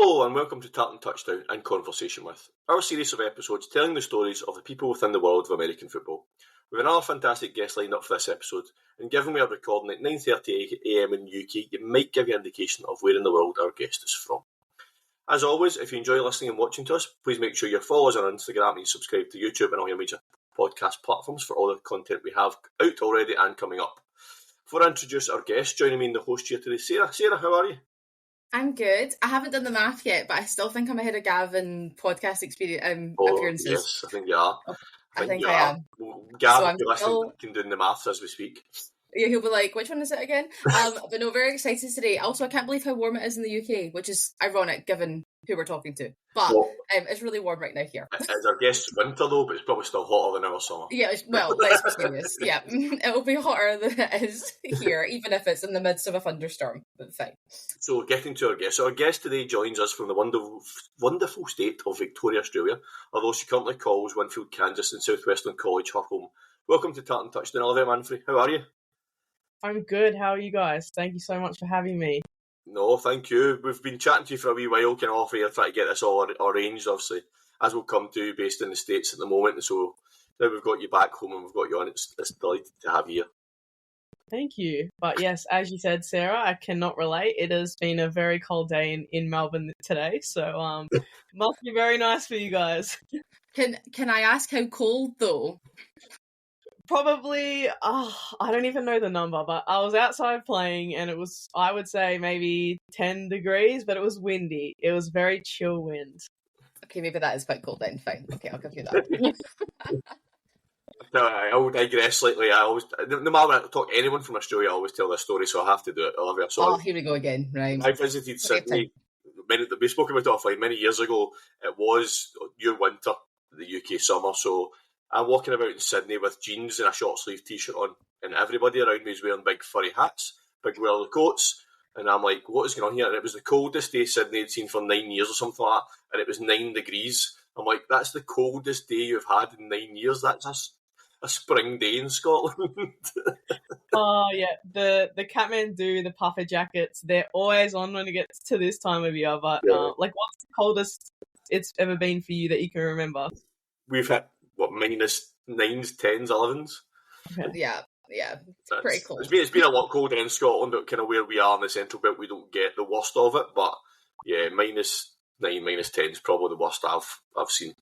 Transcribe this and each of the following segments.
Hello and welcome to Tartan Touchdown and Conversation With, our series of episodes telling the stories of the people within the world of American football. We have another fantastic guest lined up for this episode, and given we are recording at 9:30am in the UK, it might give you an indication of where in the world our guest is from. As always, if you enjoy listening and watching to us, please make sure you follow us on Instagram and subscribe to YouTube and all your major podcast platforms for all the content we have out already and coming up. Before I introduce our guest, joining me in the host chair today, Sarah. Sarah, how are you? I'm good. I haven't done the math yet, but I still think I'm ahead of Gavin podcast appearances. Yes, I think you are. I think I am. Gavin, so can do the maths as we speak. Yeah, he'll be like, which one is it again? But no, very excited today. Also, I can't believe how warm it is in the UK, which is ironic given who we're talking to. But it's really warm right now here. It's our guest's winter though, but it's probably still hotter than our summer. Yeah, well, let's be serious. Yeah, it'll be hotter than it is here, even if it's in the midst of a thunderstorm, but fine. So getting to our guest. So our guest today joins us from the wonderful state of Victoria, Australia, although she currently calls Winfield, Kansas and Southwestern College her home. Welcome to Tartan Touchdown, Olivia Manfre. How are you? I'm good. How are you guys? Thank you so much for having me. No, thank you. We've been chatting to you for a wee while, kind of off here, trying to get this all arranged, obviously, as we'll come to, based in the States at the moment. And so now we've got you back home and we've got you on. It's delighted to have you here. Thank you. But yes, as you said, Sarah, I cannot relate. It has been a very cold day in Melbourne today, so must be very nice for you guys. Can I ask how cold though? Probably, I don't even know the number, but I was outside playing and it was, I would say, maybe 10 degrees, but it was windy. It was very chill wind. Okay, maybe that is quite cold then. Fine. Okay, I'll give you that. No, I'll digress slightly. No matter when I talk to anyone from Australia, I always tell this story, so I have to do it, Olivia. Oh, here we go again. Right. I visited Sydney. We spoke about it offline many years ago. It was your winter, the UK summer, so I'm walking about in Sydney with jeans and a short sleeve t-shirt on, and everybody around me is wearing big furry hats, big welly coats, and I'm like, what is going on here? And it was the coldest day Sydney had seen for 9 years or something like that, and it was 9 degrees. I'm like, that's the coldest day you've had in 9 years. That's a spring day in Scotland. Oh yeah, the Kathmandu, the puffer jackets, they're always on when it gets to this time of year. But what's the coldest it's ever been for you that you can remember? We've hit -9s, 10s, 11s. Okay. Yeah, it's pretty cold. It's been a lot colder in Scotland, but kind of where we are in the central belt, we don't get the worst of it. But yeah, -9, -10 is probably the worst I've seen.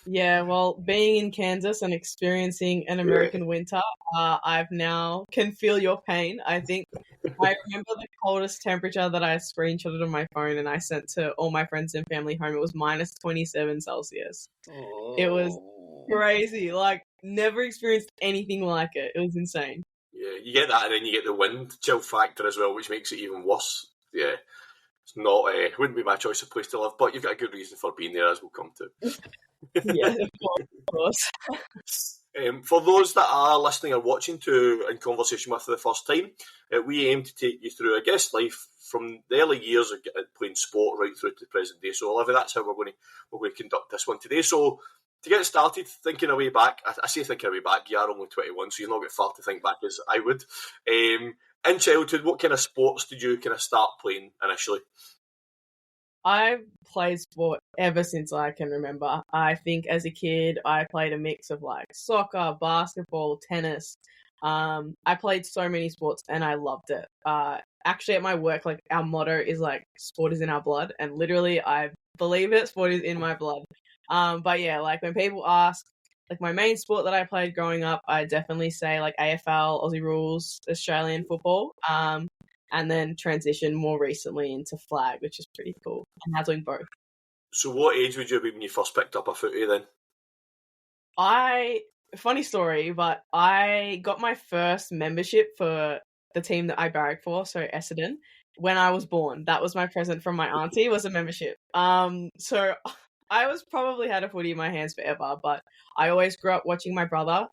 Yeah, well, being in Kansas and experiencing an American winter, I've now can feel your pain. I think I remember the coldest temperature that I screenshotted on my phone and I sent to all my friends and family home. It was -27 Celsius. Oh. It was crazy. Like, never experienced anything like it. It was insane. Yeah, you get that, and then you get the wind chill factor as well, which makes it even worse. Yeah, it's not. Wouldn't be my choice of place to live, but you've got a good reason for being there, as we'll come to. Yeah, of course. For those that are listening or watching to In Conversation With for the first time, we aim to take you through, I guess, life from the early years of playing sport right through to the present day. So, Olivia, that's how we're going to conduct this one today. So, to get started, thinking away back, I say thinking away back, you are only 21, so you've not got far to think back as I would. In childhood, what kind of sports did you kind of start playing initially? I've played sport ever since I can remember. I think as a kid, I played a mix of like soccer, basketball, tennis. I played so many sports and I loved it. Actually, at my work, like our motto is like sport is in our blood, and literally, I believe it. Sport is in my blood. But yeah, like when people ask, like my main sport that I played growing up, I definitely say like AFL, Aussie Rules, Australian football. And then transition more recently into flag, which is pretty cool. And now doing both. So what age would you be when you first picked up a footy then? Funny story, but I got my first membership for the team that I barracked for, so Essendon, when I was born. That was my present from my auntie, was a membership. So I was probably had a footy in my hands forever, but I always grew up watching my brother.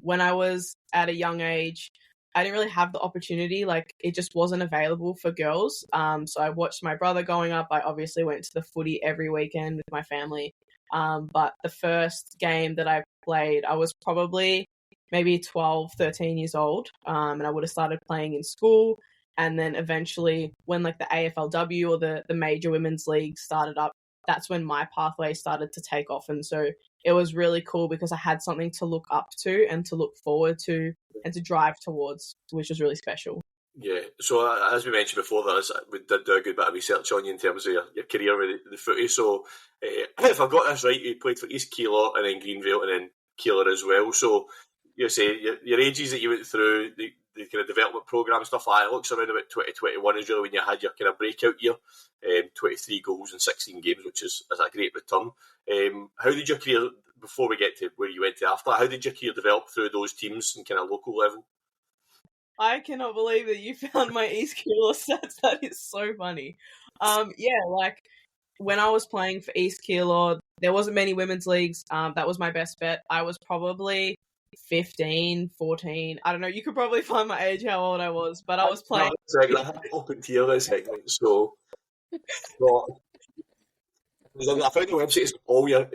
When I was at a young age, I didn't really have the opportunity, like it just wasn't available for girls. So I watched my brother growing up. I obviously went to the footy every weekend with my family. But the first game that I played, I was probably maybe 12, 13 years old. And I would have started playing in school. And then eventually when like the AFLW or the major women's league started up, that's when my pathway started to take off. And so it was really cool because I had something to look up to and to look forward to and to drive towards, which was really special. Yeah, so as we mentioned before, we did do a good bit of research on you in terms of your career with the footy. So if I got this right, you played for East Keilor and then Greenvale and then Keilor as well. So you say your ages that you went through, the kind of development programme stuff like that, it looks around about 2021 is really when you had your kind of breakout year, 23 goals in 16 games, which is a great return. How did your career, before we get to where you went to after, how did your career develop through those teams and kind of local level? I cannot believe that you found my East Keilor stats. That is so funny. Like when I was playing for East Keilor, there wasn't many women's leagues. That was my best bet. I was probably 15, 14. I don't know. You could probably find my age, how old I was, but I was playing. I have open tier this segment, so. I found the website is all your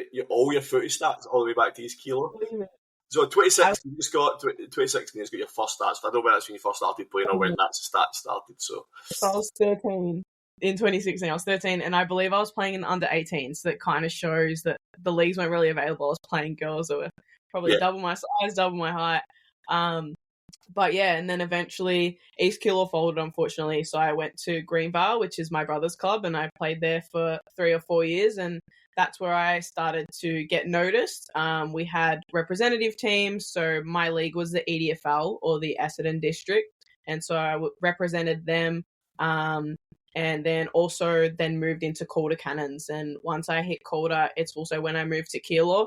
footy stats all the way back to East Keilor. So 2016, it's got your first stats. I don't know whether that's when you first started playing or when that's the stats started. So I was 13 in 2016. I was 13, and I believe I was playing in the under 18. So that kind of shows that the leagues weren't really available. I was playing girls that were probably double my size, double my height. But yeah, and then eventually East Keilor folded, unfortunately. So I went to Greenvale, which is my brother's club, and I played there for 3 or 4 years. And that's where I started to get noticed. We had representative teams. So my league was the EDFL, or the Essendon District. And so I represented them. And then also moved into Calder Cannons. And once I hit Calder, it's also when I moved to Keilor.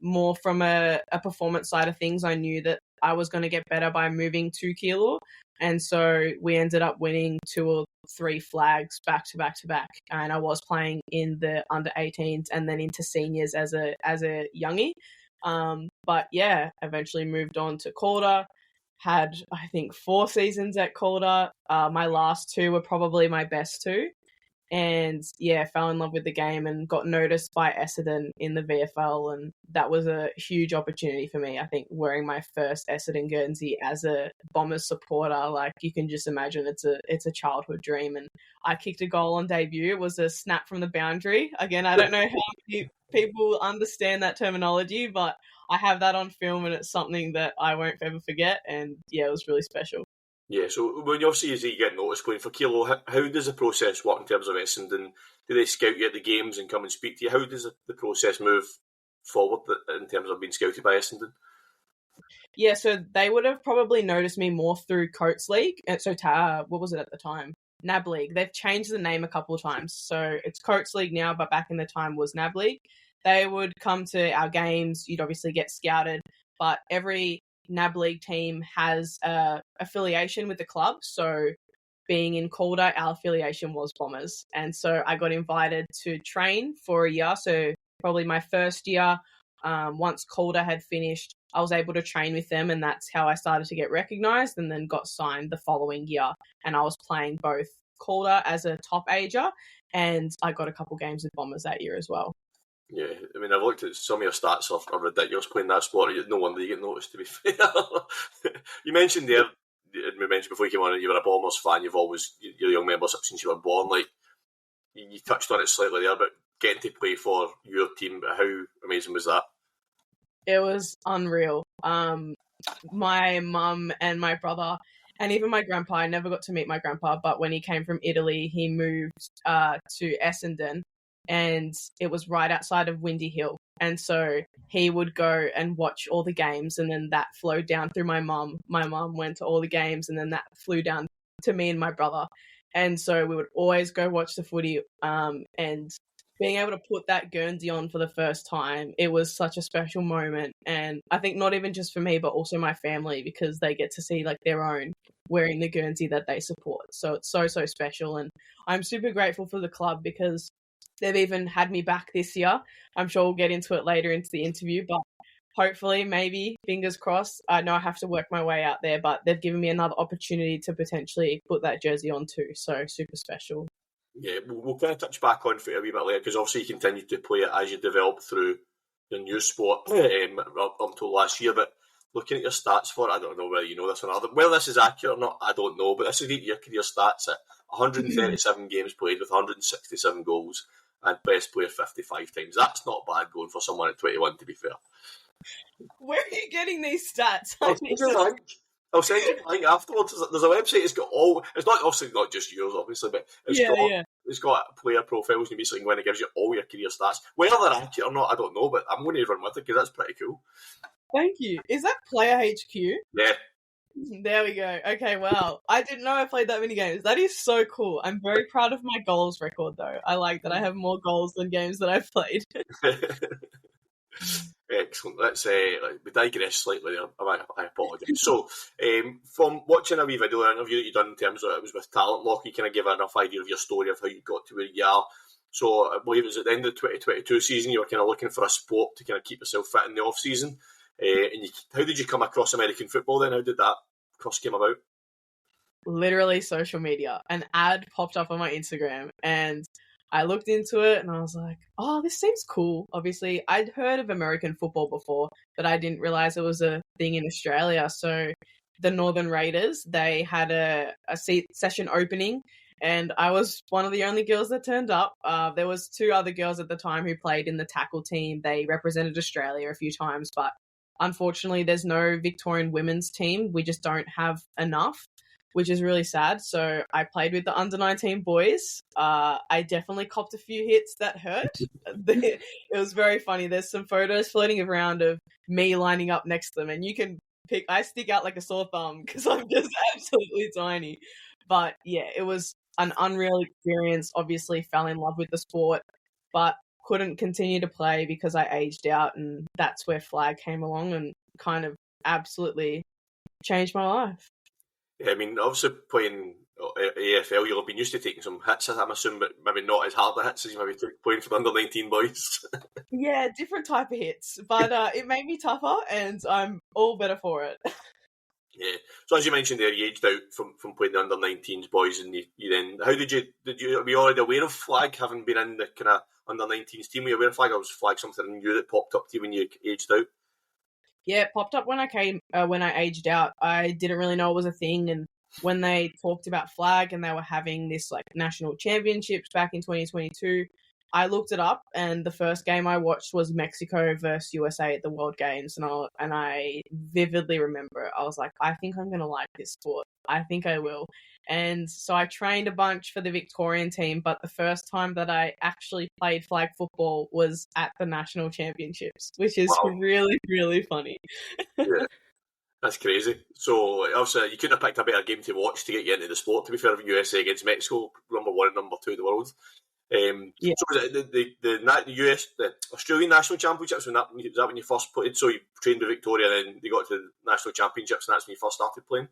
More from a performance side of things, I knew that I was going to get better by moving to Keilor. And so we ended up winning 2 or 3 flags back to back to back. And I was playing in the under 18s and then into seniors as a youngie. But yeah, eventually moved on to Calder. Had, I think, 4 seasons at Calder. My last 2 were probably my best 2. And yeah, fell in love with the game and got noticed by Essendon in the VFL, and that was a huge opportunity for me. I think wearing my first Essendon Guernsey as a Bombers supporter, like you can just imagine, it's a childhood dream. And I kicked a goal on debut. It was a snap from the boundary. Again, I don't know how many people understand that terminology, but I have that on film, and it's something that I won't ever forget. And yeah, it was really special. Yeah, so when you obviously as you get noticed playing for Keilor, how does the process work in terms of Essendon? Do they scout you at the games and come and speak to you? How does the process move forward in terms of being scouted by Essendon? Yeah, so they would have probably noticed me more through Coates League. So what was it at the time? NAB League. They've changed the name a couple of times. So it's Coates League now, but back in the time was NAB League. They would come to our games. You'd obviously get scouted, but every NAB League team has affiliation with the club. So being in Calder, our affiliation was Bombers. And so I got invited to train for a year. So probably my first year, once Calder had finished, I was able to train with them, and that's how I started to get recognised, and then got signed the following year. And I was playing both Calder as a top ager, and I got a couple games with Bombers that year as well. Yeah, I mean, I've looked at some of your stats are ridiculous playing that sport. No wonder you get noticed, to be fair. You mentioned there, we mentioned before you came on, you were a Bombers fan. You're a young member since you were born. Like, you touched on it slightly there, but getting to play for your team, how amazing was that? It was unreal. My mum and my brother, and even my grandpa, I never got to meet my grandpa, but when he came from Italy, he moved to Essendon, and it was right outside of Windy Hill. And so he would go and watch all the games, and then that flowed down through my mum. My mum went to all the games, and then that flew down to me and my brother. And so we would always go watch the footy, and being able to put that Guernsey on for the first time, it was such a special moment. And I think not even just for me, but also my family, because they get to see like their own wearing the Guernsey that they support. So it's so, so special. And I'm super grateful for the club because they've even had me back this year. I'm sure we'll get into it later into the interview, but hopefully, maybe, fingers crossed. I know I have to work my way out there, but they've given me another opportunity to potentially put that jersey on too. So super special. Yeah, we'll kind of touch back on it a wee bit later, because obviously you continued to play it as you developed through your new sport up until last year. But looking at your stats for it, I don't know whether you know this or not. Whether this is accurate or not, I don't know. But this is your career stats at 137 games played with 167 goals and best player 55 times. That's not bad going for someone at 21, to be fair. Where are you getting these stats? I'll send you a link afterwards. There's a website. It's got all. It's not obviously not just yours, obviously, but it's got player profiles. You basically when it gives you all your career stats. Whether they're accurate or not, I don't know. But I'm going to run with it because that's pretty cool. Thank you. Is that Player HQ? Yeah. There we go. Okay, wow. I didn't know I played that many games. That is so cool. I'm very proud of my goals record, though. I like that I have more goals than games that I've played. Excellent. Let's we digress slightly there. I apologise. So, from watching a wee video interview that you done in terms of it was with Talent Lock, you kind of give an enough idea of your story of how you got to where you are. So, I believe it was at the end of the 2022 season, you were kind of looking for a sport to kind of keep yourself fit in the off season. How did you come across American football then? How did that cross came about? Literally social media. An ad popped up on my Instagram and I looked into it and I was like, oh, this seems cool. Obviously, I'd heard of American football before, but I didn't realise it was a thing in Australia. So the Northern Raiders, they had a session opening and I was one of the only girls that turned up. There was 2 other girls at the time who played in the tackle team. They represented Australia a few times, but unfortunately, there's no Victorian women's team. We just don't have enough, which is really sad. So I played with the under-19 boys. I definitely copped a few hits that hurt. It was very funny. There's some photos floating around of me lining up next to them, and you can pick. I stick out like a sore thumb because I'm just absolutely tiny. But yeah, it was an unreal experience. Obviously, fell in love with the sport, but couldn't continue to play because I aged out, and that's where flag came along and kind of absolutely changed my life. Yeah, I mean, obviously playing AFL, you'll have been used to taking some hits, I'm assuming, but maybe not as hard a hits as you maybe took playing for the under-19 boys. Yeah, different type of hits, but it made me tougher, and I'm all better for it. Yeah. So as you mentioned there, you aged out from playing the under-19s boys, and you then were you already aware of flag, having been in the kind of under-19s team? Were you aware of flag, or was flag something new that popped up to you when you aged out? Yeah, it popped up when I aged out. I didn't really know it was a thing, and when they talked about flag and they were having this like national championships back in 2022, I looked it up, and the first game I watched was Mexico versus USA at the World Games, and I vividly remember it. I was like, I think I'm going to like this sport. I think I will. And so I trained a bunch for the Victorian team, but the first time that I actually played flag football was at the national championships, which is really, really funny. Yeah. That's crazy. So, obviously, you couldn't have picked a better game to watch to get you into the sport, to be fair, USA against Mexico, number 1 and number 2 in the world. Yeah. So was it the Australian National Championships, was that when you first played? So you trained with Victoria, then you got to the National Championships, and that's when you first started playing?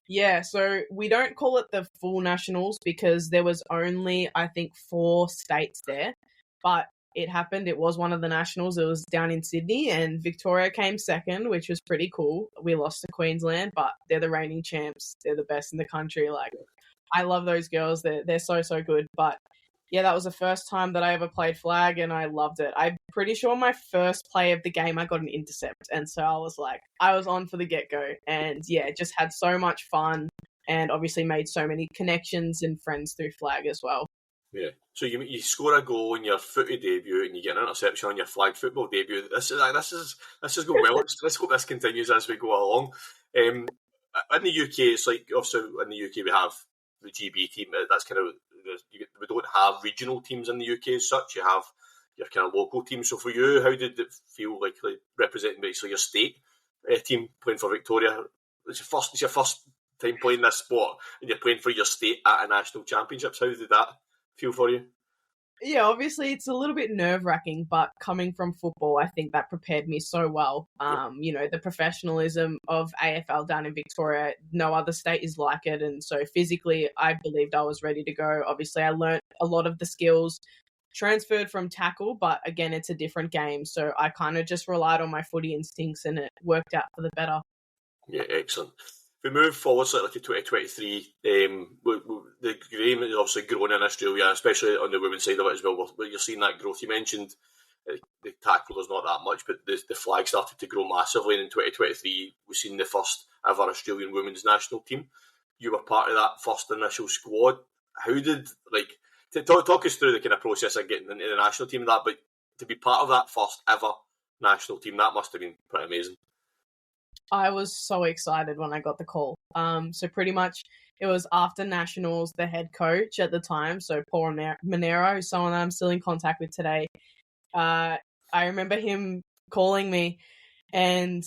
Yeah, so we don't call it the full nationals because there was only, I think, 4 states there, but it happened. It was one of the nationals. It was down in Sydney, and Victoria came second, which was pretty cool. We lost to Queensland, but they're the reigning champs. They're the best in the country. Like, I love those girls. They're so, so good. But yeah, that was the first time that I ever played flag, and I loved it. I'm pretty sure my first play of the game, I got an intercept. And so I was on for the get-go. And yeah, just had so much fun and obviously made so many connections and friends through flag as well. Yeah. So you score a goal in your footy debut and you get an interception on your flag football debut. This is going well. Let's hope this continues as we go along. In the UK, it's like, obviously in the UK we have the GB team. That's kind of, we don't have regional teams in the UK as such. You have your kind of local team. So for you, how did it feel like representing basically your state team, playing for Victoria? It's your first time playing this sport and you're playing for your state at a national championships. How did that feel for you? Yeah, obviously it's a little bit nerve-wracking, but coming from football, I think that prepared me so well. The professionalism of AFL down in Victoria, no other state is like it, and so physically I believed I was ready to go. Obviously I learnt a lot of the skills transferred from tackle, but again, it's a different game, so I kind of just relied on my footy instincts and it worked out for the better. Yeah, excellent. If we move forward slightly to 2023, the game has obviously grown in Australia, especially on the women's side of it as well. You're seeing that growth. You mentioned the tackle there's not that much, but the flag started to grow massively, and in 2023 we've seen the first ever Australian women's national team. You were part of that first initial squad. How did, talk us through the kind of process of getting into the national team and that, but to be part of that first ever national team, that must have been pretty amazing. I was so excited when I got the call. So pretty much it was after nationals, the head coach at the time, so Paul Monero, who's someone that I'm still in contact with today. I remember him calling me, and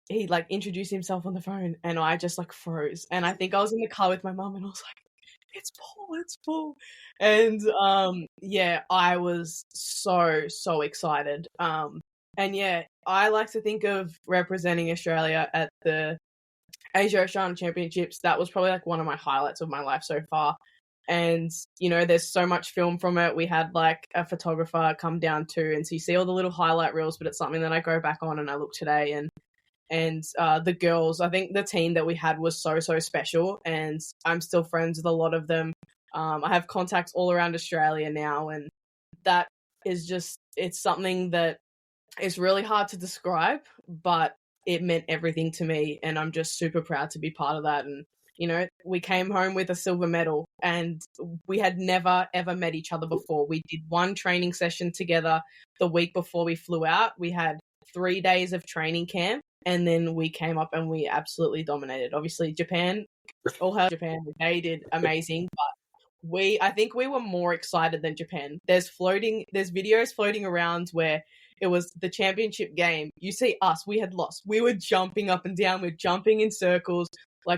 he introduced himself on the phone, and I just froze. And I think I was in the car with my mum, and I was like, it's Paul. And yeah, I was so excited. And yeah, I like to think of representing Australia at the Asia Oceania Championships. That was probably one of my highlights of my life so far. And, there's so much film from it. We had a photographer come down too. And so you see all the little highlight reels, but it's something that I go back on and I look today. And the girls, I think the team that we had was so special. And I'm still friends with a lot of them. I have contacts all around Australia now. And that is just, it's something that is really hard to describe, but it meant everything to me. And I'm just super proud to be part of that. And we came home with a silver medal, and we had never, ever met each other before. We did one training session together the week before we flew out. We had 3 days of training camp, and then we came up and we absolutely dominated. Obviously, Japan, all hail Japan, they did amazing, but I think we were more excited than Japan. There's videos floating around where it was the championship game. You see us, we had lost. We were jumping up and down. We're jumping in circles.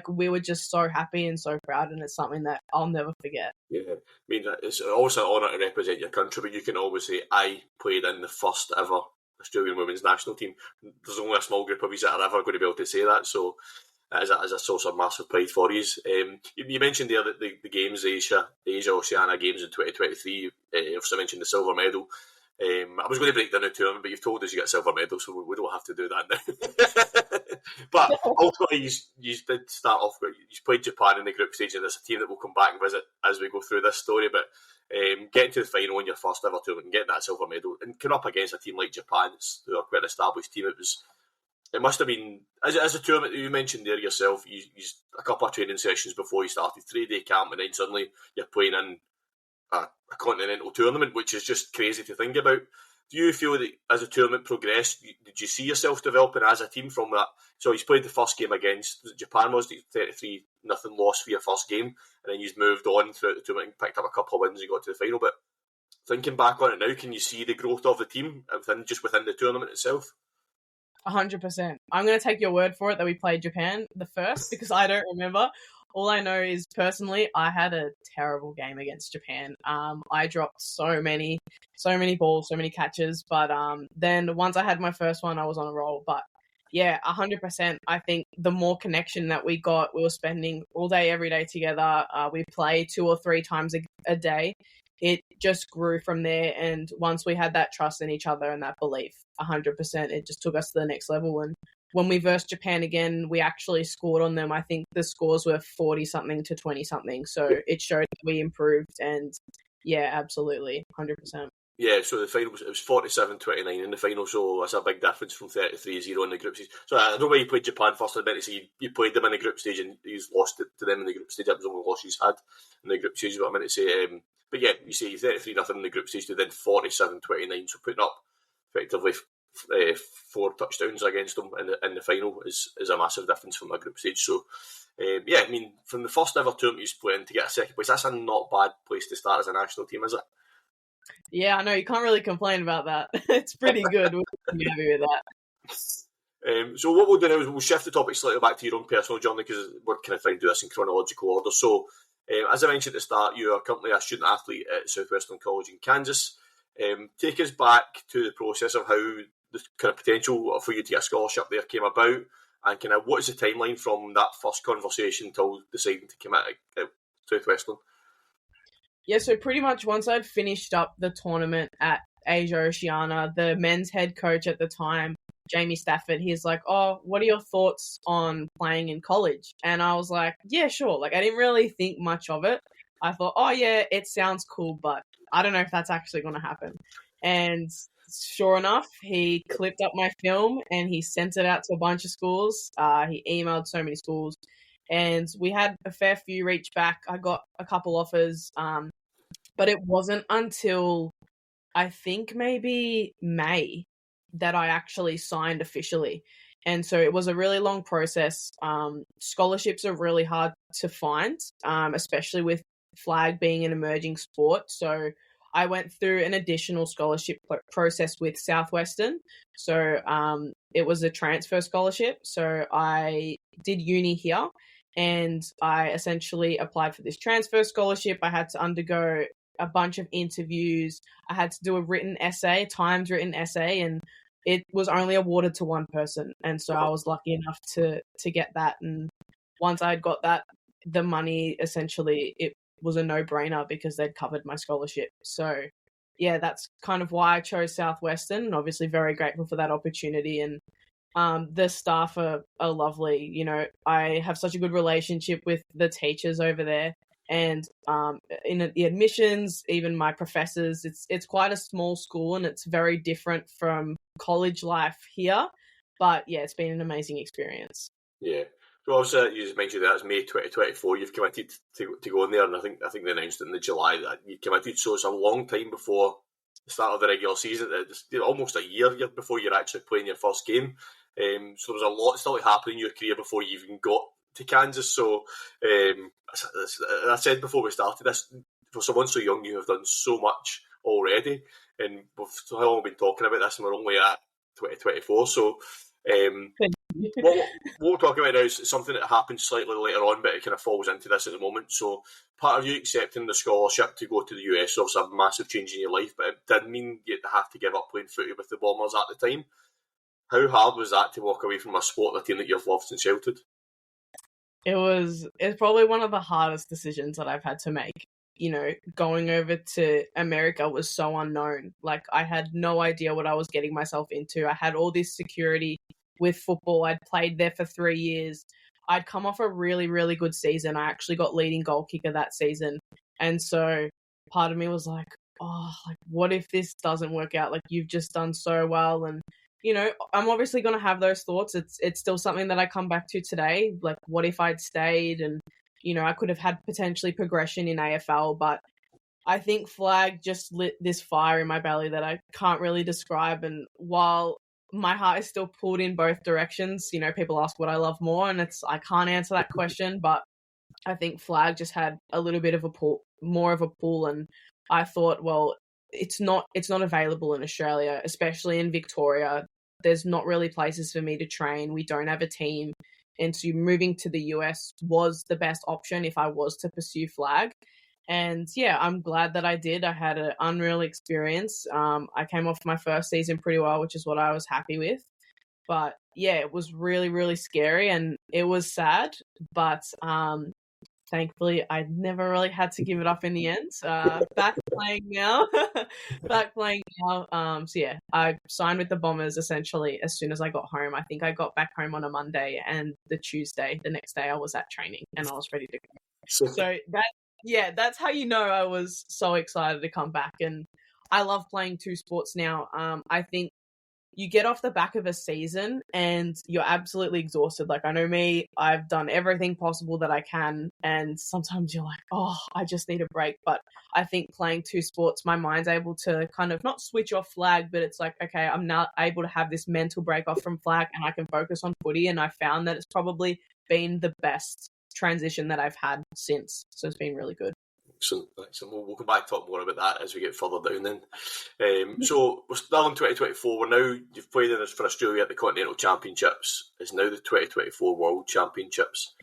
We were just so happy and so proud, and it's something that I'll never forget. Yeah, I mean, it's also an honour to represent your country, but you can always say, I played in the first ever Australian women's national team. There's only a small group of us that are ever going to be able to say that, so as a source of massive pride for you. You mentioned there that the games, the Asia Oceania Games in 2023, obviously mentioned the silver medal. I was going to break down the tournament, but you've told us you got a silver medal, so we don't have to do that now. But ultimately, you did start off, you played Japan in the group stage, and it's a team that we'll come back and visit as we go through this story. But getting to the final in your first ever tournament and getting that silver medal and coming up against a team like Japan, who are quite an established team, it must have been, as a tournament that you mentioned there yourself, you a couple of training sessions before you started, 3-day camp, and then suddenly you're playing in a continental tournament, which is just crazy to think about. Do you feel that as the tournament progressed, did you see yourself developing as a team from that? So you played the first game against Japan, was it 33-0 loss for your first game, and then you've moved on throughout the tournament and picked up a couple of wins and got to the final. But thinking back on it now, can you see the growth of the team within the tournament itself? 100%. I'm going to take your word for it that we played Japan the first, because I don't remember. All I know is, personally, I had a terrible game against Japan. I dropped so many balls, so many catches. But then once I had my first one, I was on a roll. But yeah, 100%. I think the more connection that we got, we were spending all day, every day together. We play 2 or 3 times a day. It just grew from there. And once we had that trust in each other and that belief, 100%, it just took us to the next level. And when we versed Japan again, we actually scored on them. I think the scores were 40-something to 20-something. So it showed that we improved. And yeah, absolutely, 100%. Yeah, so the final was 47-29 in the final, so that's a big difference from 33-0 in the group stage. So I don't know why you played Japan first. I meant to say you played them in the group stage and you lost it to them in the group stage. That was the only loss you had in the group stage, is what I meant to say. But yeah, you say 33-0 in the group stage to then 47-29, so putting up effectively 4 touchdowns against them in the final is a massive difference from a group stage. So yeah, I mean, from the first ever tournament you split in to get a second place, that's a not bad place to start as a national team, is it? Yeah, I know, you can't really complain about that. It's pretty good. We're happy with that. So what we'll do now is we'll shift the topic slightly back to your own personal journey, because we're kind of trying to do this in chronological order. So as I mentioned at the start, you are currently a student athlete at Southwestern College in Kansas. Take us back to the process of how the kind of potential for you to get a scholarship there came about, and kind of what is the timeline from that first conversation till deciding to commit at Southwestern? Yeah, so pretty much once I'd finished up the tournament at Asia Oceania, the men's head coach at the time, Jamie Stafford, he's like, oh, what are your thoughts on playing in college? And I was like, yeah, sure. I didn't really think much of it. I thought, oh yeah, it sounds cool, but I don't know if that's actually going to happen. And sure enough, he clipped up my film and he sent it out to a bunch of schools. He emailed so many schools, and we had a fair few reach back. I got a couple offers, but it wasn't until I think maybe May that I actually signed officially. And so it was a really long process. Scholarships are really hard to find, especially with flag being an emerging sport. So I went through an additional scholarship process with Southwestern. So it was a transfer scholarship. So I did uni here and I essentially applied for this transfer scholarship. I had to undergo a bunch of interviews. I had to do a written essay, a Times written essay, and it was only awarded to one person. And so I was lucky enough to get that. And once I had got that, the money, essentially, it was a no-brainer because they'd covered my scholarship. So yeah, that's kind of why I chose Southwestern, and obviously very grateful for that opportunity. And the staff are lovely. You know, I have such a good relationship with the teachers over there. And in the admissions, even my professors, it's quite a small school and it's very different from college life here. But yeah, it's been an amazing experience. Yeah. So obviously, you just mentioned that it's May 2024. You've committed to go in there, and I think they announced it in the July that you committed. So it's a long time before the start of the regular season. It's almost a year before you're actually playing your first game. So there's a lot still to happen in your career before you even got to Kansas. So as I said before we started this, for someone so young, you have done so much already, and we've how long been talking about this, and we're only at 2024. So what we'll talk about now is something that happens slightly later on, but it kind of falls into this at the moment. So part of you accepting the scholarship to go to the US was a massive change in your life, but it did mean you have to give up playing footy with the Bombers at the time. How hard was that to walk away from a sport, a team that you've loved since childhood? It's probably one of the hardest decisions that I've had to make. You know, going over to America was so unknown. Like, I had no idea what I was getting myself into. I had all this security with football. I'd played there for 3 years. I'd come off a really, really good season. I actually got leading goal kicker that season. And so part of me was like, oh, like, what if this doesn't work out? Like, you've just done so well. And you know, I'm obviously going to have those thoughts. It's still something that I come back to today. Like, what if I'd stayed and, you know, I could have had potentially progression in AFL, but I think flag just lit this fire in my belly that I can't really describe. And while my heart is still pulled in both directions, you know, people ask what I love more, and I can't answer that question, but I think flag just had a little bit of a pull, more of a pull. And I thought, well, it's not available in Australia, especially in Victoria. There's not really places for me to train. We don't have a team. And so moving to the US was the best option if I was to pursue flag. And yeah, I'm glad that I did. I had an unreal experience. I came off my first season pretty well, which is what I was happy with. But yeah, it was really, really scary and it was sad. But thankfully, I never really had to give it up in the end. Back playing now. So yeah, I signed with the Bombers essentially as soon as I got home. I think I got back home on a Monday, and the next day, I was at training and I was ready to go. So that's how you know I was so excited to come back. And I love playing two sports now. I think you get off the back of a season and you're absolutely exhausted. Like, I know me, I've done everything possible that I can. And sometimes you're like, oh, I just need a break. But I think playing two sports, my mind's able to kind of not switch off flag, but it's like, okay, I'm now able to have this mental break off from flag and I can focus on footy. And I found that it's probably been the best transition that I've had since. So it's been really good. Excellent. We'll come back and talk more about that as we get further down then. So we're still in 2024. You've played for Australia at the Continental Championships. It's now the 2024 World Championships.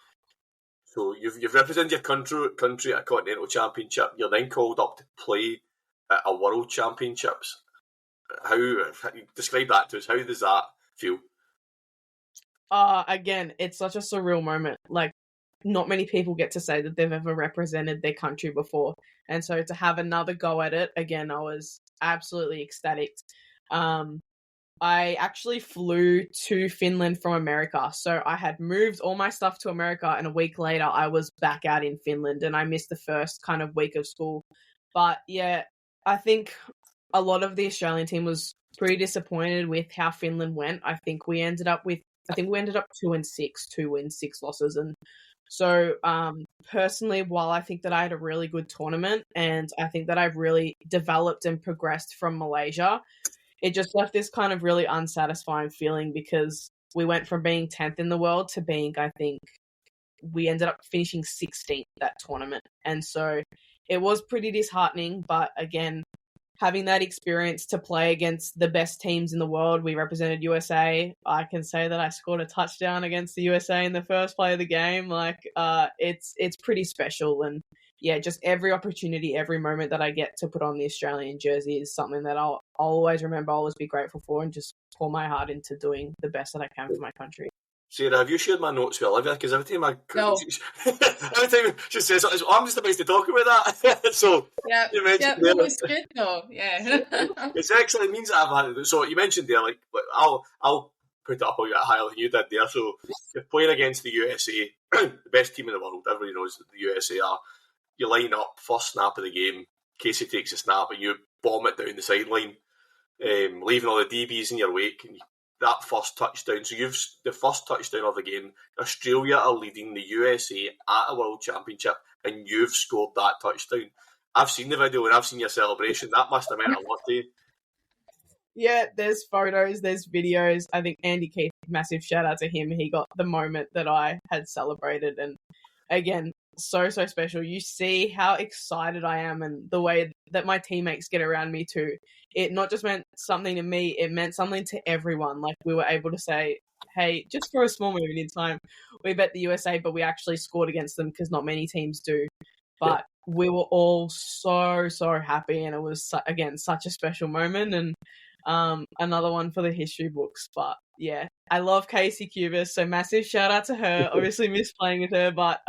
So you've represented your country at a Continental Championship. You're then called up to play at a World Championships. How describe that to us? How does that feel? Again, it's such a surreal moment. Like, not many people get to say that they've ever represented their country before. And so to have another go at it, again, I was absolutely ecstatic. I actually flew to Finland from America. So I had moved all my stuff to America, and a week later I was back out in Finland, and I missed the first kind of week of school. But yeah, I think a lot of the Australian team was pretty disappointed with how Finland went. I think we ended up 2-6, 2 wins, 6 losses. And so personally, while I think that I had a really good tournament and I think that I've really developed and progressed from Malaysia, it just left this kind of really unsatisfying feeling because we went from being 10th in the world to being, I think, we ended up finishing 16th that tournament. And so it was pretty disheartening, but again, having that experience to play against the best teams in the world, we represented USA. I can say that I scored a touchdown against the USA in the first play of the game. It's pretty special. And yeah, just every opportunity, every moment that I get to put on the Australian jersey is something that I'll always remember, always be grateful for, and just pour my heart into doing the best that I can for my country. Sarah, have you shared my notes with Olivia? Because every time No. every time she says something, I'm just about to talk about that. So you mentioned there, it's good though. Yeah, it's excellent. It means that I've had. So you mentioned there, like I'll put it up a bit higher than you did there. So you're playing against the USA, the best team in the world. Everybody knows that the USA are. You line up, first snap of the game. Casey takes a snap, and you bomb it down the sideline, leaving all the DBs in your wake. And that first touchdown. So you've the first touchdown of the game. Australia are leading the USA at a World Championship, and you've scored that touchdown. I've seen the video and I've seen your celebration. That must have meant a lot to you. Yeah, there's photos, there's videos. I think Andy Keith, massive shout out to him. He got the moment that I had celebrated, and again, so special. You see how excited I am and the way that my teammates get around me too. It not just meant something to me, it meant something to everyone. Like, we were able to say, hey, just for a small moment in time, we bet the USA, but we actually scored against them because not many teams do. But we were all so happy, and it was, again, such a special moment, and another one for the history books. But yeah, I love Casey Cubis, so massive shout out to her. Obviously miss playing with her, but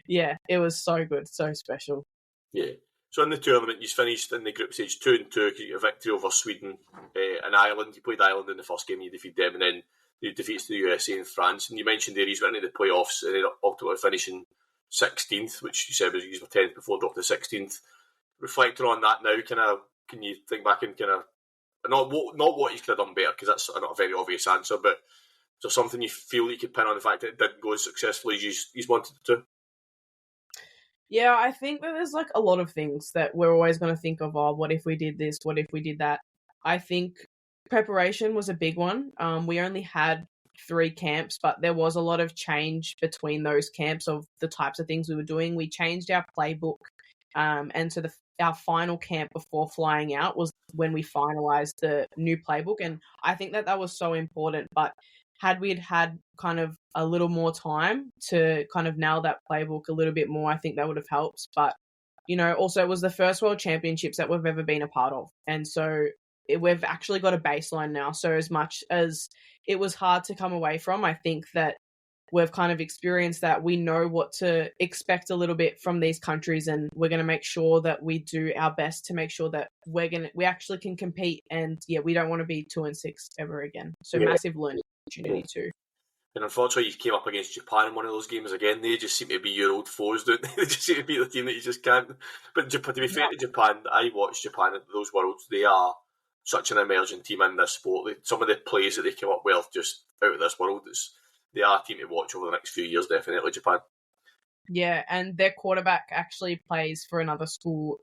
yeah, it was so good, so special. Yeah. So in the tournament, you finished in the group stage 2-2 because you got a victory over Sweden and Ireland. You played Ireland in the first game, you defeated them, and then you defeated the USA and France. And you mentioned there he's went into the playoffs and then ultimately finishing 16th, which you said was you were 10th before, dropped to 16th. Reflecting on that now, can you think back and not what you could have done better, because that's not a very obvious answer, but is there something you feel you could pin on the fact that it didn't go as successfully as you wanted it to? Yeah, I think that there's a lot of things that we're always going to think of, what if we did this, what if we did that. I think preparation was a big one. We only had 3 camps, but there was a lot of change between those camps of the types of things we were doing. We changed our playbook, and so our final camp before flying out was when we finalized the new playbook, and I think that was so important. But had we had kind of a little more time to kind of nail that playbook a little bit more, I think that would have helped. But, also it was the first World Championships that we've ever been a part of. And so we've actually got a baseline now. So as much as it was hard to come away from, I think that we've kind of experienced that. We know what to expect a little bit from these countries, and we're going to make sure that we do our best to make sure that we actually can compete. And yeah, we don't want to be 2-6 ever again. So massive learning opportunity too. And unfortunately, you came up against Japan in one of those games again. They just seem to be your old foes, don't they? They just seem to be the team that you just can't. But to be fair to Japan, I watched Japan at those Worlds. They are such an emerging team in this sport. Some of the plays that they came up with just out of this world. They are a team to watch over the next few years, definitely, Japan. Yeah, and their quarterback actually plays for another school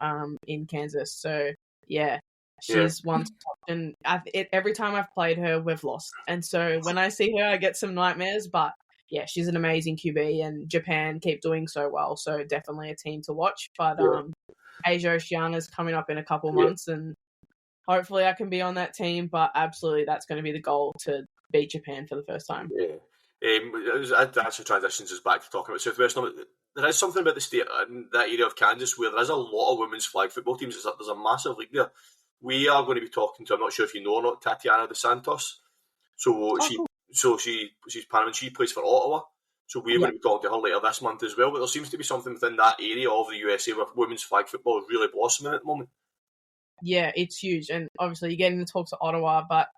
in Kansas. So, yeah, she's won. And every time I've played her, we've lost. And so when I see her, I get some nightmares. But, yeah, she's an amazing QB, and Japan keep doing so well. So definitely a team to watch. But Asia Oceania's coming up in a couple months, and hopefully I can be on that team. But absolutely, that's going to be the goal, to beat Japan for the first time. Yeah. Actually transitions us back to talking about Southwestern. There is something about the state, that area of Kansas, where there is a lot of women's flag football teams. There's a massive league there. We are going to be talking to, I'm not sure if you know or not, Tatiana dos Santos. So she's Panamanian. She plays for Ottawa. So we're going to be talking to her later this month as well. But there seems to be something within that area of the USA where women's flag football is really blossoming at the moment. Yeah, it's huge. And obviously you're getting to talk to Ottawa, but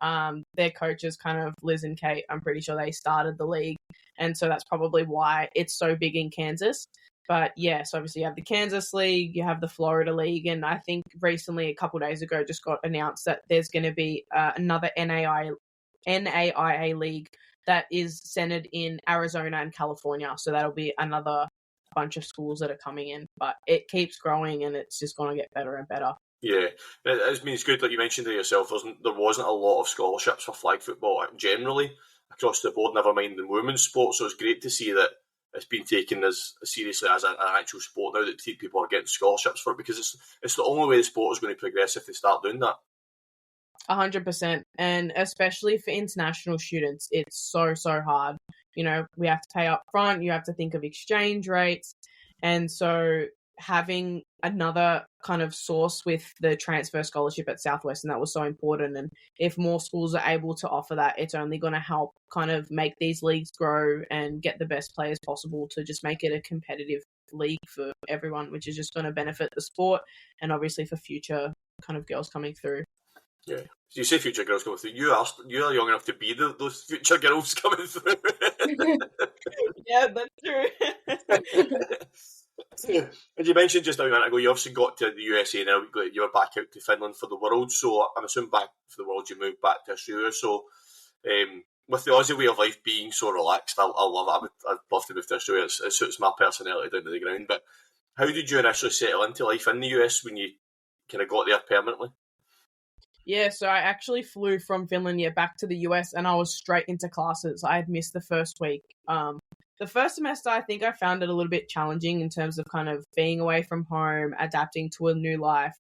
their coaches, kind of Liz and Kate, I'm pretty sure they started the league. And so that's probably why it's so big in Kansas. But yes, obviously you have the Kansas League, you have the Florida League, and I think recently, a couple of days ago, just got announced that there's going to be another NAIA league that is centered in Arizona and California. So that'll be another bunch of schools that are coming in. But it keeps growing, and it's just going to get better and better. Yeah, it's good that you mentioned it yourself. There wasn't a lot of scholarships for flag football generally across the board, never mind in women's sport. So it's great to see that it's been taken as seriously as an actual sport now, that people are getting scholarships for it, because it's the only way the sport is going to progress if they start doing that. 100%. And especially for international students, it's so hard. You know, we have to pay up front, you have to think of exchange rates. And so having another kind of source with the transfer scholarship at Southwestern, that was so important. And if more schools are able to offer that, it's only going to help kind of make these leagues grow and get the best players possible to just make it a competitive league for everyone, which is just going to benefit the sport and obviously for future kind of girls coming through. Yeah. You say future girls coming through. You are young enough to be those future girls coming through. Yeah, that's true. And you mentioned just a minute ago, you obviously got to the USA now. You were back out to Finland for the World, so I'm assuming back for the World you moved back to Australia. So with the Aussie way of life being so relaxed, I love it. I'd love to move to Australia. It suits my personality down to the ground. But how did you initially settle into life in the US when you kind of got there permanently? Yeah, so I actually flew from Finland back to the US, and I was straight into classes. I had missed the first week. The first semester, I think I found it a little bit challenging in terms of kind of being away from home, adapting to a new life.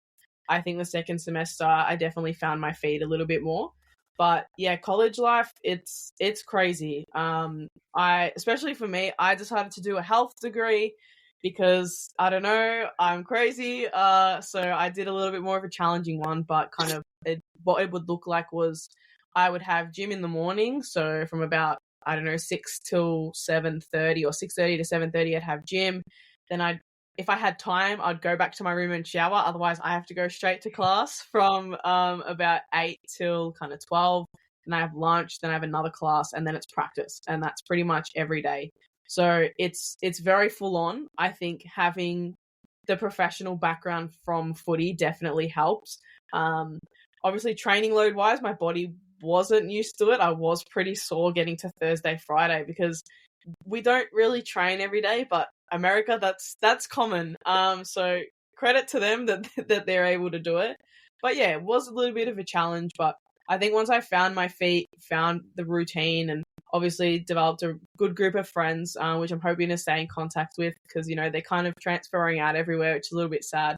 I think the second semester, I definitely found my feet a little bit more. But yeah, college life, it's crazy. Especially for me, I decided to do a health degree because, I don't know, I'm crazy. So I did a little bit more of a challenging one, but kind of what it would look like was I would have gym in the morning. So from about, I don't know, 6 till 7:30 or 6:30 to 7:30, I'd have gym. Then if I had time, I'd go back to my room and shower. Otherwise, I have to go straight to class from about 8 till kind of 12. Then I have lunch, then I have another class, and then it's practice. And that's pretty much every day. So it's very full on. I think having the professional background from footy definitely helps. Obviously, training load wise, my body wasn't used to it. I was pretty sore getting to Thursday, Friday, because we don't really train every day, but America, that's common. So credit to them that they're able to do it. But yeah, it was a little bit of a challenge, but I think once I found my feet, found the routine, and obviously developed a good group of friends, which I'm hoping to stay in contact with, because, you know, they're kind of transferring out everywhere, which is a little bit sad.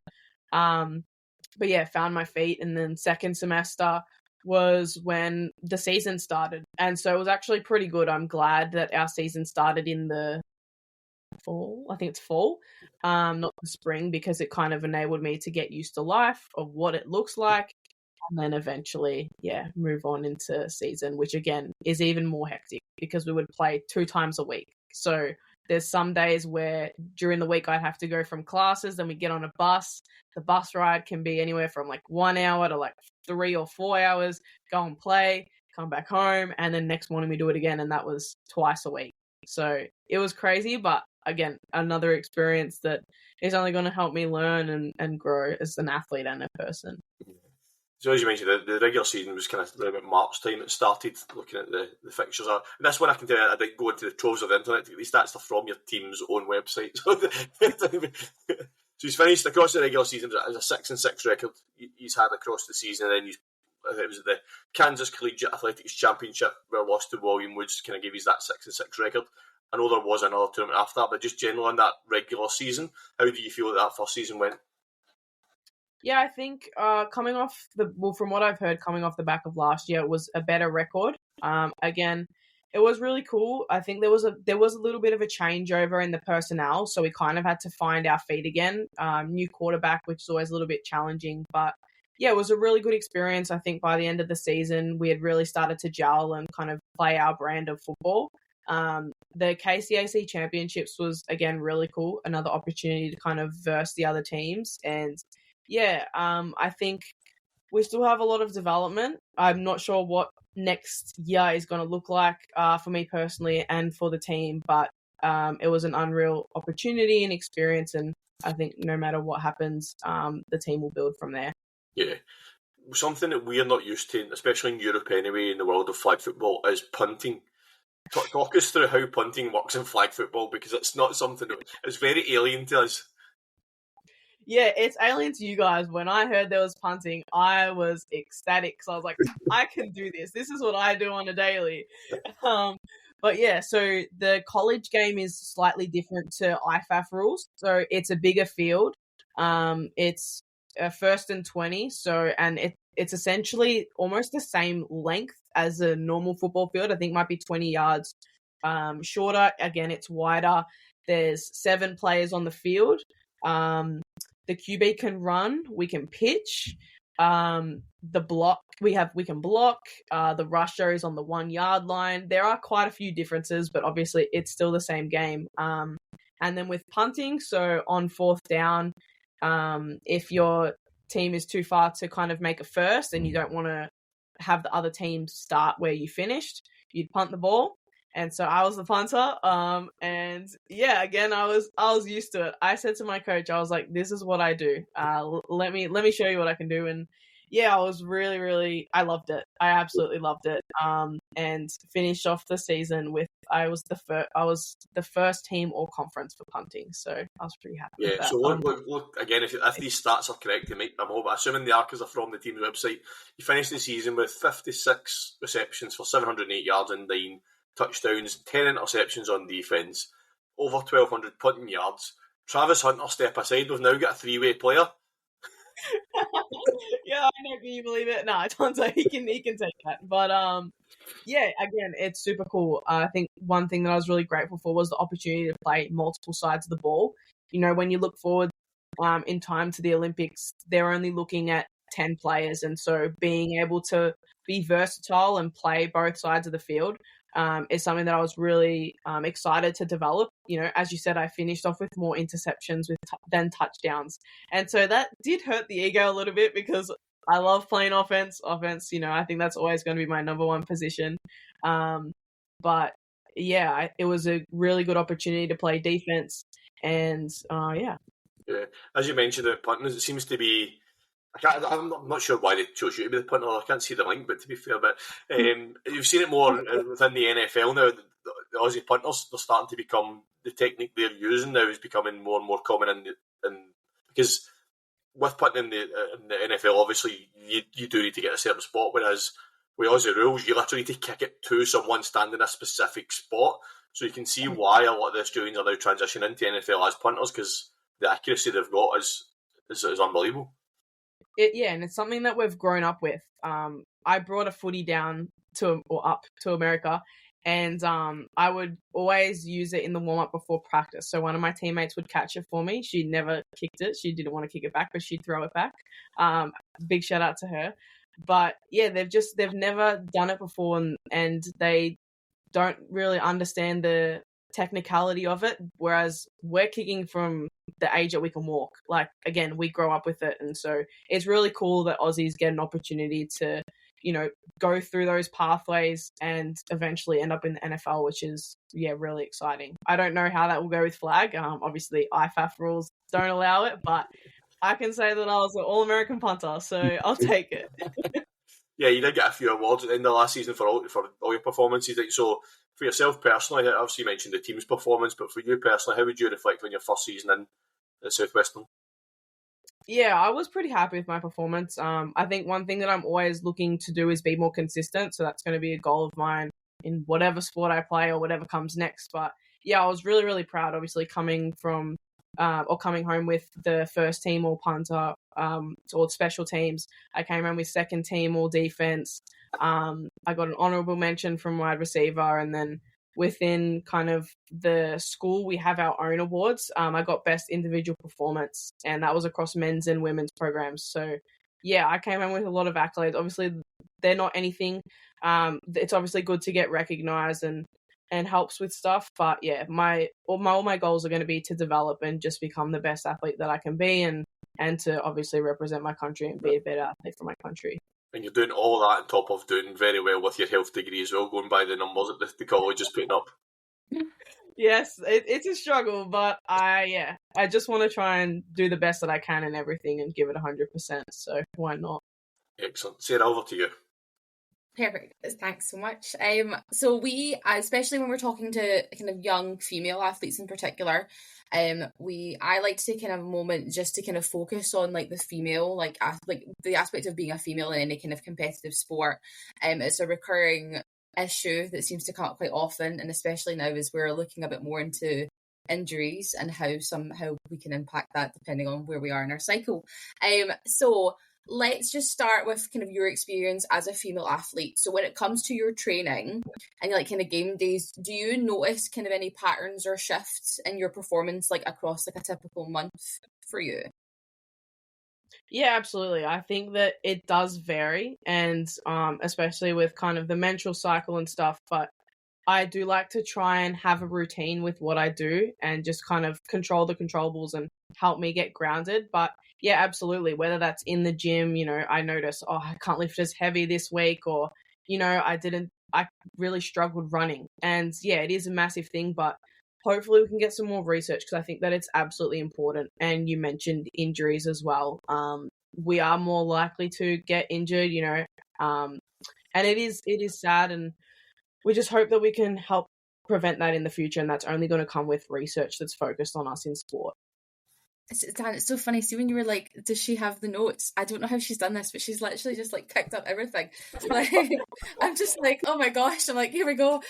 But yeah, found my feet. And then second semester was when the season started. And so it was actually pretty good. I'm glad that our season started in the fall. I think it's fall, not the spring, because it kind of enabled me to get used to life, of what it looks like. And then eventually, move on into season, which again is even more hectic because we would play 2 times a week. So there's some days where during the week I'd have to go from classes, then we get on a bus. The bus ride can be anywhere from like 1 hour to like 3 or 4 hours, go and play, come back home, and then next morning we do it again. And that was twice a week. So it was crazy, but again, another experience that is only going to help me learn and grow as an athlete and a person. So as you mentioned, the regular season was kind of around about March time it started, looking at the fixtures. And that's when I can tell you I didn't go into the troves of the internet to get these stats from your team's own website. So he's finished across the regular season as a 6-6 record he's had across the season, and then it was the Kansas Collegiate Athletics Championship where lost to William Woods kind of gave us that 6-6 record. I know there was another tournament after that, but just generally on that regular season, how do you feel that first season went? Yeah, I think coming off from what I've heard, coming off the back of last year, it was a better record. Again, it was really cool. I think there was a little bit of a changeover in the personnel, so we kind of had to find our feet again. New quarterback, which is always a little bit challenging, but yeah, it was a really good experience. I think by the end of the season, we had really started to gel and kind of play our brand of football. The KCAC Championships was, again, really cool. Another opportunity to kind of verse the other teams. And yeah, I think we still have a lot of development. I'm not sure what next year is going to look like for me personally and for the team, but it was an unreal opportunity and experience, and I think no matter what happens, the team will build from there. Yeah. Something that we're not used to, especially in Europe anyway, in the world of flag football, is punting. Talk us through how punting works in flag football, because it's not something that is very alien to us. Yeah, it's alien to you guys. When I heard there was punting, I was ecstatic because I was like, I can do this. This is what I do on a daily. But yeah, so the college game is slightly different to IFAF rules. So it's a bigger field. It's first and 20. And it's essentially almost the same length as a normal football field. I think it might be 20 yards shorter. Again, it's wider. There's 7 players on the field. The QB can run. We can pitch. The block we can block. The rusher is on the 1 yard line. There are quite a few differences, but obviously it's still the same game. And then with punting, so on 4th down, if your team is too far to kind of make a first and you don't want to have the other team start where you finished, you'd punt the ball. And so I was the punter. And yeah, again, I was used to it. I said to my coach, I was like, this is what I do. Let me show you what I can do. And yeah, I was really, I loved it. I absolutely loved it. And finished off the season with, I was the first team all conference for punting. So I was pretty happy with that. So look again, if these stats are correct, I'm assuming they are because they're from the team's website. You finished the season with 56 receptions for 708 yards and 9 touchdowns, 10 interceptions on defence, over 1,200 punting yards. Travis Hunter, step aside, we've now got a 3-way player. Yeah, I know, can you believe it? No, don't say he can take that. But yeah, again, it's super cool. I think one thing that I was really grateful for was the opportunity to play multiple sides of the ball. You know, when you look forward in time to the Olympics, they're only looking at 10 players, and so being able to be versatile and play both sides of the field is something that I was really excited to develop. You know, as you said, I finished off with more interceptions than touchdowns. And so that did hurt the ego a little bit because I love playing offense. Offense, you know, I think that's always going to be my number one position. But yeah, it was a really good opportunity to play defense. And Yeah, as you mentioned about punting, it seems to be. I'm not sure why they chose you to be the punter. I can't see the link, but to be fair, but you've seen it more within the NFL now. The Aussie punters, they're starting to become, the technique they're using now is becoming more and more common. Because with punting in the NFL, obviously you do need to get a certain spot, whereas with Aussie rules, you literally need to kick it to someone standing in a specific spot. So you can see why a lot of the Australians are now transitioning into NFL as punters, because the accuracy they've got is unbelievable. And it's something that we've grown up with. I brought a footy up to America, and I would always use it in the warm-up before practice. So one of my teammates would catch it for me. She never kicked it. She didn't want to kick it back, but she'd throw it back. Big shout out to her. But yeah, they've never done it before, and they don't really understand the technicality of it, whereas we're kicking from the age that we can walk. Like, again, we grow up with it, and so it's really cool that Aussies get an opportunity to, you know, go through those pathways and eventually end up in the NFL, which is really exciting. I don't know how that will go with flag. Obviously IFAF rules don't allow it, but I can say that I was an All-American punter, so I'll take it. Yeah, you did get a few awards at the end of last season for all your performances. So for yourself personally, obviously you mentioned the team's performance, but for you personally, how would you reflect on your first season in at Southwestern? Yeah, I was pretty happy with my performance. I think one thing that I'm always looking to do is be more consistent, so that's going to be a goal of mine in whatever sport I play or whatever comes next. But yeah, I was really, really proud, obviously, coming home with the first team all punter or special teams. I came home with second team all defense. I got an honorable mention from wide receiver, and then within kind of the school, we have our own awards. I got best individual performance, and that was across men's and women's programs. So yeah, I came home with a lot of accolades. Obviously, they're not anything. It's obviously good to get recognized and helps with stuff. But yeah, all my goals are going to be to develop and just become the best athlete that I can be, and to obviously represent my country and be a better athlete for my country. And you're doing all that on top of doing very well with your health degree as well, going by the numbers that the college is putting up. Yes, it's a struggle, but I just want to try and do the best that I can in everything and give it 100%. So why not? Excellent. Sarah, over to you. Perfect. Thanks so much. So we, especially when we're talking to kind of young female athletes in particular, I like to take kind of a moment just to kind of focus on like the female, like the aspect of being a female in any kind of competitive sport. It's a recurring issue that seems to come up quite often, and especially now as we're looking a bit more into injuries and how we can impact that depending on where we are in our cycle. So let's just start with kind of your experience as a female athlete. So when it comes to your training and like kind of game days, do you notice kind of any patterns or shifts in your performance like across like a typical month for you? Yeah, absolutely. I think that it does vary, and especially with kind of the menstrual cycle and stuff, but I do like to try and have a routine with what I do and just kind of control the controllables and help me get grounded. But yeah, absolutely. Whether that's in the gym, I notice, oh, I can't lift as heavy this week, or, I really struggled running. And yeah, it is a massive thing, but hopefully we can get some more research because I think that it's absolutely important. And you mentioned injuries as well. We are more likely to get injured, and it is sad, and we just hope that we can help prevent that in the future, and that's only going to come with research that's focused on us in sport. Dan, it's so funny. See, when you were like, does she have the notes? I don't know how she's done this, but she's literally just like picked up everything. Like, I'm just like, oh my gosh. I'm like, here we go.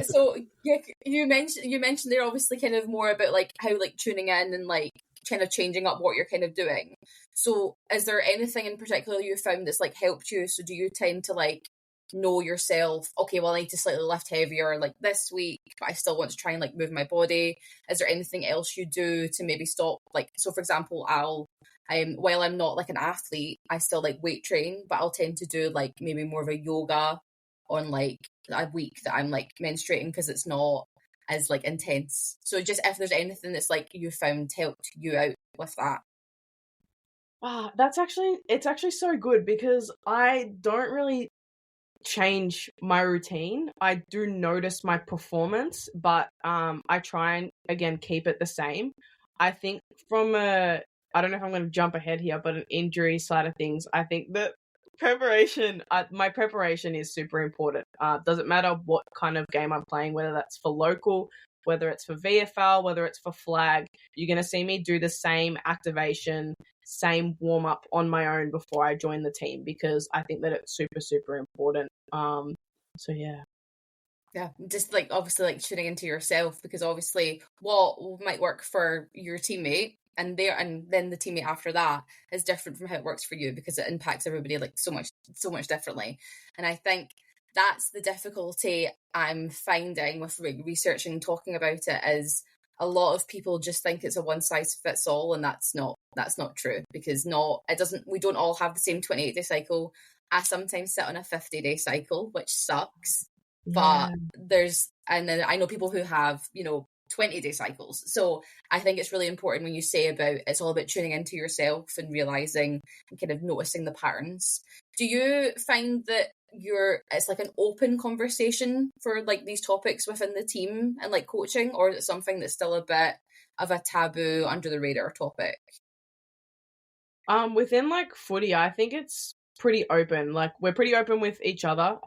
So yeah, you mentioned they're obviously kind of more about like how like tuning in and like kind of changing up what you're kind of doing. So is there anything in particular you found that's like helped you? So do you tend to like know yourself, okay, well I need to slightly lift heavier like this week, but I still want to try and like move my body? Is there anything else you do to maybe stop, like, so for example, while I'm not like an athlete, I still like weight train, but I'll tend to do like maybe more of a yoga on like a week that I'm like menstruating because it's not as like intense. So just if there's anything that's like you found helped you out with that. It's actually so good because I don't really change my routine. I do notice my performance, but I try and again keep it the same. I think I don't know if I'm going to jump ahead here, but an injury side of things, I think that my preparation is super important. Doesn't matter what kind of game I'm playing, whether that's for local, whether it's for VFL, whether it's for flag, you're going to see me do the same activation, same warm up on my own before I join the team, because I think that it's super, super important. So yeah. Yeah, just like obviously like tuning into yourself, because obviously what might work for your teammate and then the teammate after that is different from how it works for you, because it impacts everybody like so much differently. And I think that's the difficulty I'm finding with researching and talking about it, is a lot of people just think it's a one size fits all, and that's not true, because we don't all have the same 28-day cycle. I sometimes sit on a 50-day cycle, which sucks. But and then I know people who have 20-day cycles. So I think it's really important when you say about it's all about tuning into yourself and realizing and kind of noticing the patterns. Do you find that it's like an open conversation for like these topics within the team and like coaching, or is it something that's still a bit of a taboo, under the radar topic? Within like footy, I think it's pretty open. Like we're pretty open with each other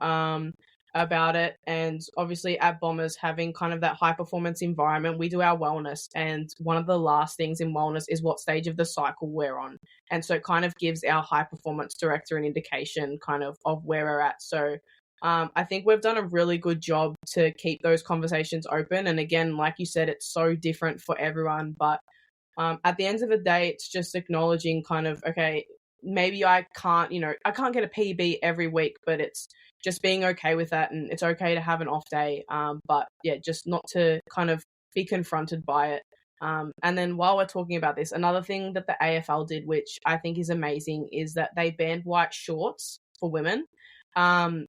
about it, and obviously at Bombers, having kind of that high performance environment, we do our wellness, and one of the last things in wellness is what stage of the cycle we're on, and so it kind of gives our high performance director an indication kind of where we're at. So I think we've done a really good job to keep those conversations open, and again, like you said, it's so different for everyone, but at the end of the day, it's just acknowledging kind of, okay, maybe I can't get a PB every week, but it's just being okay with that, and it's okay to have an off day. But yeah, just not to kind of be confronted by it. And then while we're talking about this, another thing that the AFL did, which I think is amazing, is that they banned white shorts for women.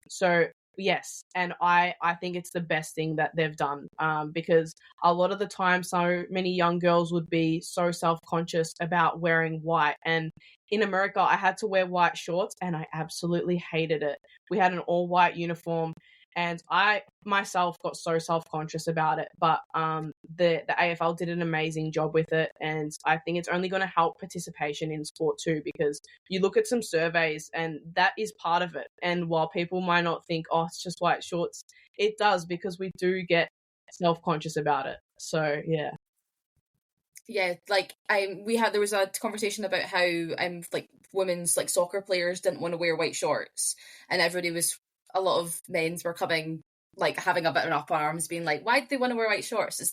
So yes, and I think it's the best thing that they've done, because a lot of the time so many young girls would be so self-conscious about wearing white, and in America I had to wear white shorts and I absolutely hated it. We had an all-white uniform And I myself got so self-conscious about it, but the AFL did an amazing job with it, and I think it's only going to help participation in sport too, because you look at some surveys and that is part of it. And while people might not think, oh, it's just white shorts, it does, because we do get self-conscious about it. So yeah. Yeah, like there was a conversation about how like women's like soccer players didn't want to wear white shorts, and a lot of men's were coming, like having a bit of an up arms, being like, why do they want to wear white shorts? It's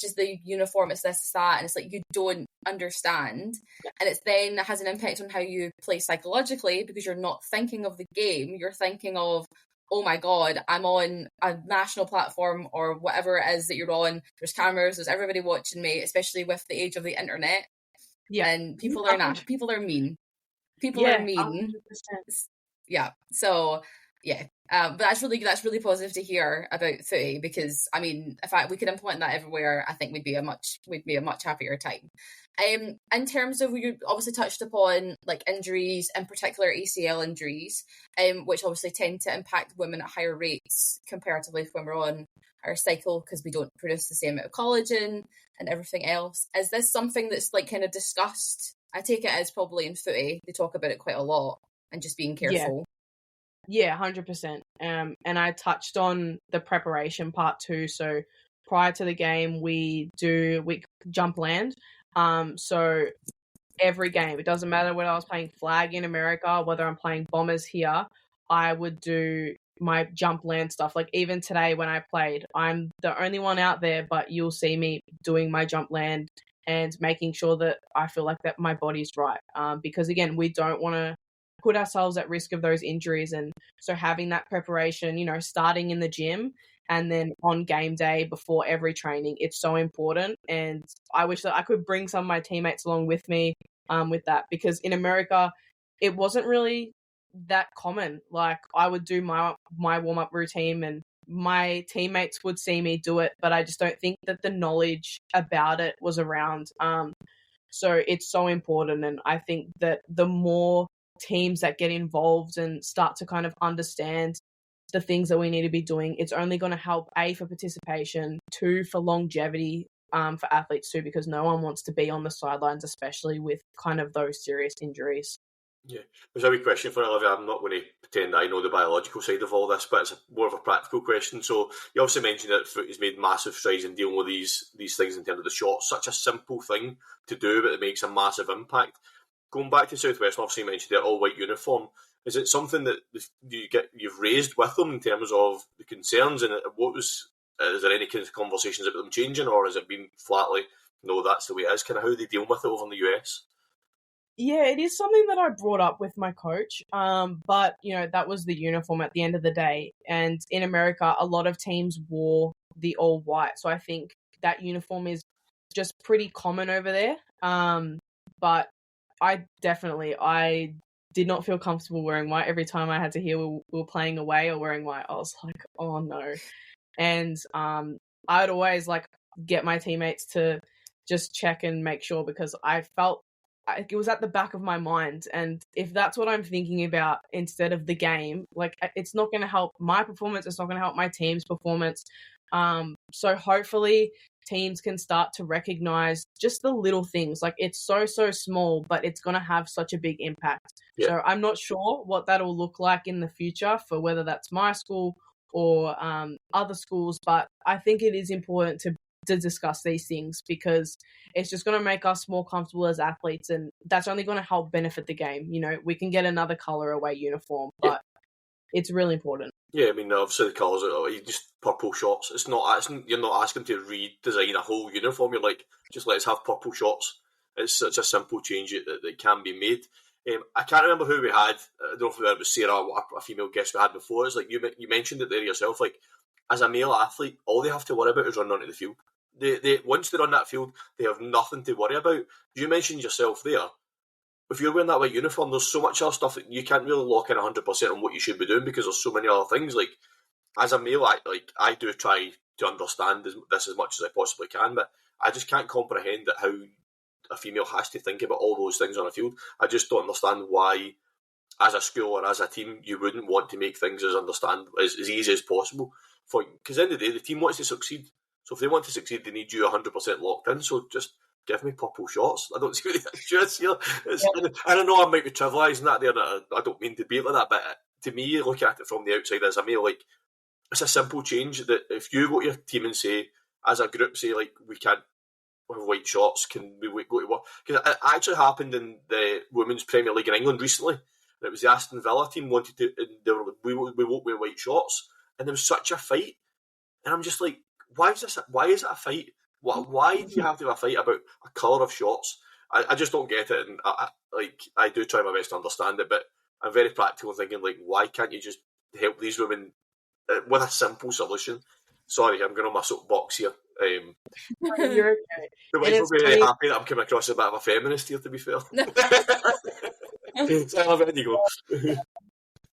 just the uniform, it's this, it's that, and it's like, you don't understand. And it's then it has an impact on how you play psychologically, because you're not thinking of the game, you're thinking of, oh my god, I'm on a national platform or whatever it is that you're on, there's cameras, there's everybody watching me, especially with the age of the internet. Yeah. And people are mean. People are mean. 100%. Yeah. So yeah. But that's really positive to hear about footy, because I mean, if we could implement that everywhere, I think we'd be a much happier time. In terms of, you obviously touched upon like injuries, in particular ACL injuries, which obviously tend to impact women at higher rates comparatively when we're on our cycle, because we don't produce the same amount of collagen and everything else. Is this something that's like kind of discussed? I take it as probably in footy they talk about it quite a lot, and just being careful. Yeah, 100%. And I touched on the preparation part too. So prior to the game, we jump land. So every game, it doesn't matter whether I was playing flag in America, whether I'm playing Bombers here, I would do my jump land stuff. Like even today when I played, I'm the only one out there, but you'll see me doing my jump land and making sure that I feel like that my body's right. Because again, we don't want to put ourselves at risk of those injuries. And so having that preparation, starting in the gym and then on game day before every training, it's so important. And I wish that I could bring some of my teammates along with me with that, because in America, it wasn't really that common. Like I would do my warm-up routine and my teammates would see me do it, but I just don't think that the knowledge about it was around. So it's so important. And I think that the more teams that get involved and start to kind of understand the things that we need to be doing, it's only going to help, A, for participation, 2, for longevity for athletes too, because no one wants to be on the sidelines, especially with kind of those serious injuries. Yeah, there's a wee question for Olivia. I'm not going to pretend that I know the biological side of all this, but it's more of a practical question. So you obviously mentioned that foot has made massive strides in dealing with these things in terms of the shot. Such a simple thing to do, but it makes a massive impact. Going back to Southwestern, obviously you mentioned the all-white uniform. Is it something that you've raised with them in terms of the concerns? And is there any kind of conversations about them changing, or has it been flatly, no, that's the way it is? Kind of how they deal with it over in the US? Yeah, it is something that I brought up with my coach. But that was the uniform at the end of the day. And in America, a lot of teams wore the all white, so I think that uniform is just pretty common over there. But I did not feel comfortable wearing white. Every time I had to hear we were playing away or wearing white, I was like, oh no. And I'd always like get my teammates to just check and make sure, because I felt it was at the back of my mind. And if that's what I'm thinking about instead of the game, like it's not going to help my performance. It's not going to help my team's performance. So hopefully teams can start to recognize just the little things. Like it's so small, but it's going to have such a big impact. Yeah. So I'm not sure what that'll look like in the future for whether that's my school or other schools, but I think it is important to discuss these things, because it's just going to make us more comfortable as athletes, and that's only going to help benefit the game. We can get another color away uniform, but it's really important. Yeah, I mean, obviously the colours are just purple shorts. You're not asking to redesign a whole uniform. You're like, just let's have purple shorts. It's such a simple change that can be made. I can't remember who we had. I don't know if it was Sarah, a female guest we had before. It's like you mentioned it there yourself. Like, as a male athlete, all they have to worry about is running onto the field. They once they're on that field, they have nothing to worry about. You mentioned yourself there. If you're wearing that white uniform, there's so much other stuff that you can't really lock in 100% on what you should be doing, because there's so many other things. Like, as a male, I do try to understand this as much as I possibly can, but I just can't comprehend that how a female has to think about all those things on a field. I just don't understand why as a school or as a team, you wouldn't want to make things as easy as possible for, because at the end of the day, the team wants to succeed. So if they want to succeed, they need you 100% locked in. So just give me purple shorts. I don't see what the issue is here. And I know I might be trivialising that there, and I don't mean to be like that, but to me, look at it from the outside as I mean, like, it's a simple change that if you go to your team and say, as a group, say, like, we can't have white shorts, can we go to work? Because it actually happened in the Women's Premier League in England recently. And it was the Aston Villa team wanted to, and they were like, we won't wear white shorts. And there was such a fight. And I'm just like, why is it a fight? Why do you have to have a fight about a colour of shorts? I just don't get it. And I do try my best to understand it, but I'm very practical, thinking, like, why can't you just help these women with a simple solution? Sorry, I'm going on my soapbox here. You're okay. The wife will be very happy that I'm coming across a bit of a feminist here, to be fair. So I love it. You go.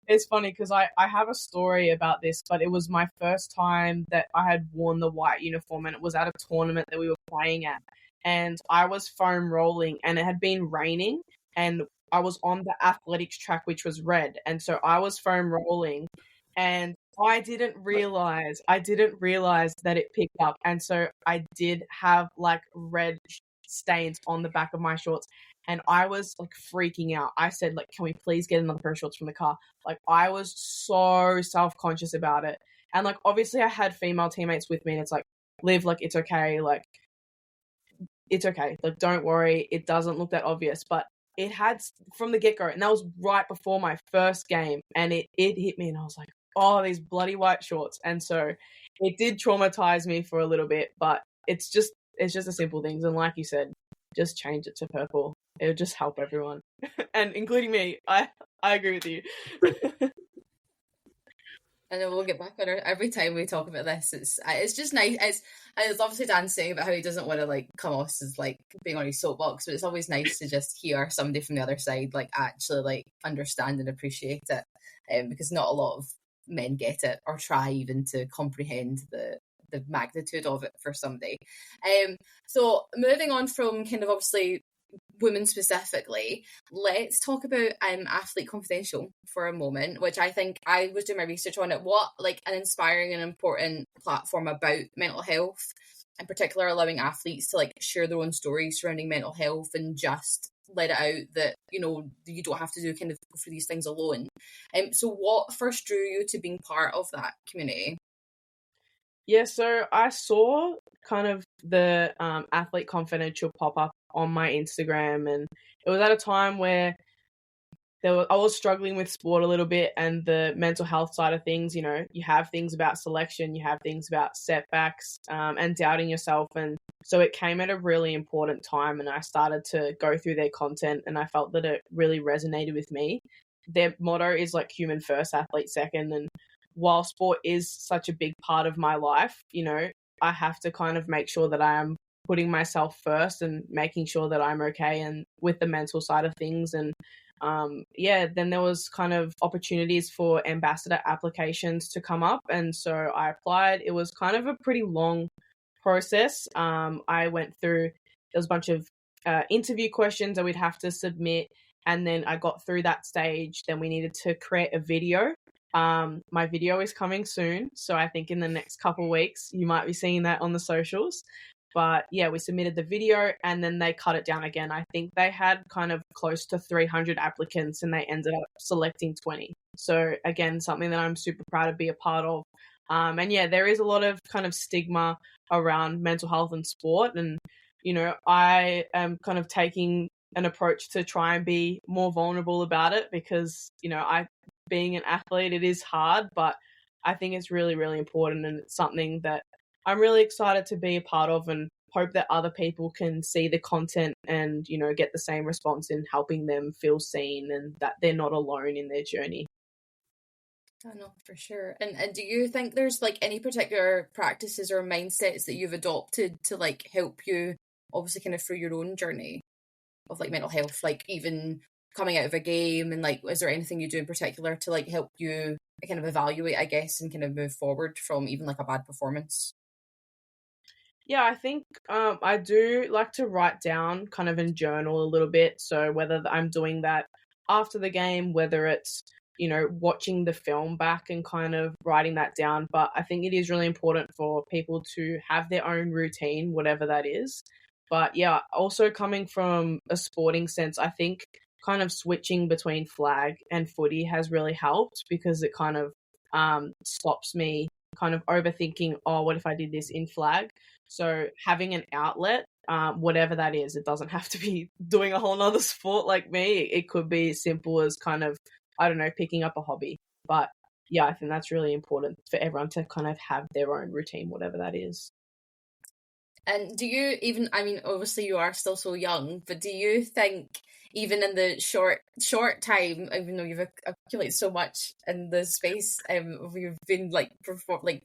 It's funny because I have a story about this, but it was my first time that I had worn the white uniform, and it was at a tournament that we were playing at. And I was foam rolling, and it had been raining, and I was on the athletics track, which was red. And so I was foam rolling, and I didn't realize that it picked up. And so I did have like red stains on the back of my shorts. And I was like freaking out. I said, like, can we please get another pair of shorts from the car? Like, I was so self-conscious about it. And like, obviously I had female teammates with me, and it's like, Liv, like, it's okay. Like, it's okay. Like, don't worry. It doesn't look that obvious. But it had from the get-go. And that was right before my first game. And it hit me, and I was like, oh, these bloody white shorts. And so it did traumatize me for a little bit. But it's just a simple thing. And like you said, just change it to purple. It would just help everyone, and including me. I agree with you. And then we'll get back on her every time we talk about this. It's just nice. It's obviously Dan saying about how he doesn't want to like come off as like being on his soapbox, but it's always nice to just hear somebody from the other side like actually like understand and appreciate it, because not a lot of men get it or try even to comprehend the magnitude of it for somebody. So moving on from kind of obviously women specifically, let's talk about Athlete Confidential for a moment, which I think I was doing my research on it. What like an inspiring and important platform about mental health, in particular allowing athletes to like share their own stories surrounding mental health and just let it out that, you know, you don't have to do kind of go through these things alone. So what first drew you to being part of that community? Yeah, so I saw kind of the Athlete Confidential pop up on my Instagram, and it was at a time where I was struggling with sport a little bit and the mental health side of things. You know, you have things about selection, you have things about setbacks, and doubting yourself, and so it came at a really important time, and I started to go through their content, and I felt that it really resonated with me. Their motto is like human first, athlete second, and while sport is such a big part of my life, you know, I have to kind of make sure that I am putting myself first and making sure that I'm okay and with the mental side of things. And then there was kind of opportunities for ambassador applications to come up. And so I applied. It was kind of a pretty long process. I went through, there was a bunch of interview questions that we'd have to submit. And then I got through that stage. Then we needed to create a video. My video is coming soon, so I think in the next couple of weeks you might be seeing that on the socials. But yeah, we submitted the video and then they cut it down again. I think they had kind of close to 300 applicants and they ended up selecting 20. So again, something that I'm super proud to be a part of. And yeah, there is a lot of kind of stigma around mental health and sport. And, you know, I am kind of taking an approach to try and be more vulnerable about it because, you know, being an athlete, it is hard, but I think it's really, really important, and it's something that I'm really excited to be a part of and hope that other people can see the content and, you know, get the same response in helping them feel seen and that they're not alone in their journey. I know, for sure. And do you think there's like any particular practices or mindsets that you've adopted to like help you obviously kind of through your own journey of like mental health, like even coming out of a game, and like is there anything you do in particular to like help you kind of evaluate, I guess, and kind of move forward from even like a bad performance? Yeah, I think I do like to write down kind of and journal a little bit. So whether I'm doing that after the game, whether it's, you know, watching the film back and kind of writing that down. But I think it is really important for people to have their own routine, whatever that is. But yeah, also coming from a sporting sense, I think kind of switching between flag and footy has really helped, because it kind of stops me kind of overthinking, oh, what if I did this in flag? So having an outlet, whatever that is, it doesn't have to be doing a whole nother sport like me. It could be as simple as kind of, I don't know, picking up a hobby. But yeah, I think that's really important for everyone to kind of have their own routine, whatever that is. And do you even, I mean, obviously you are still so young, but do you think even in the short time, even though you've accumulated so much in the space you've been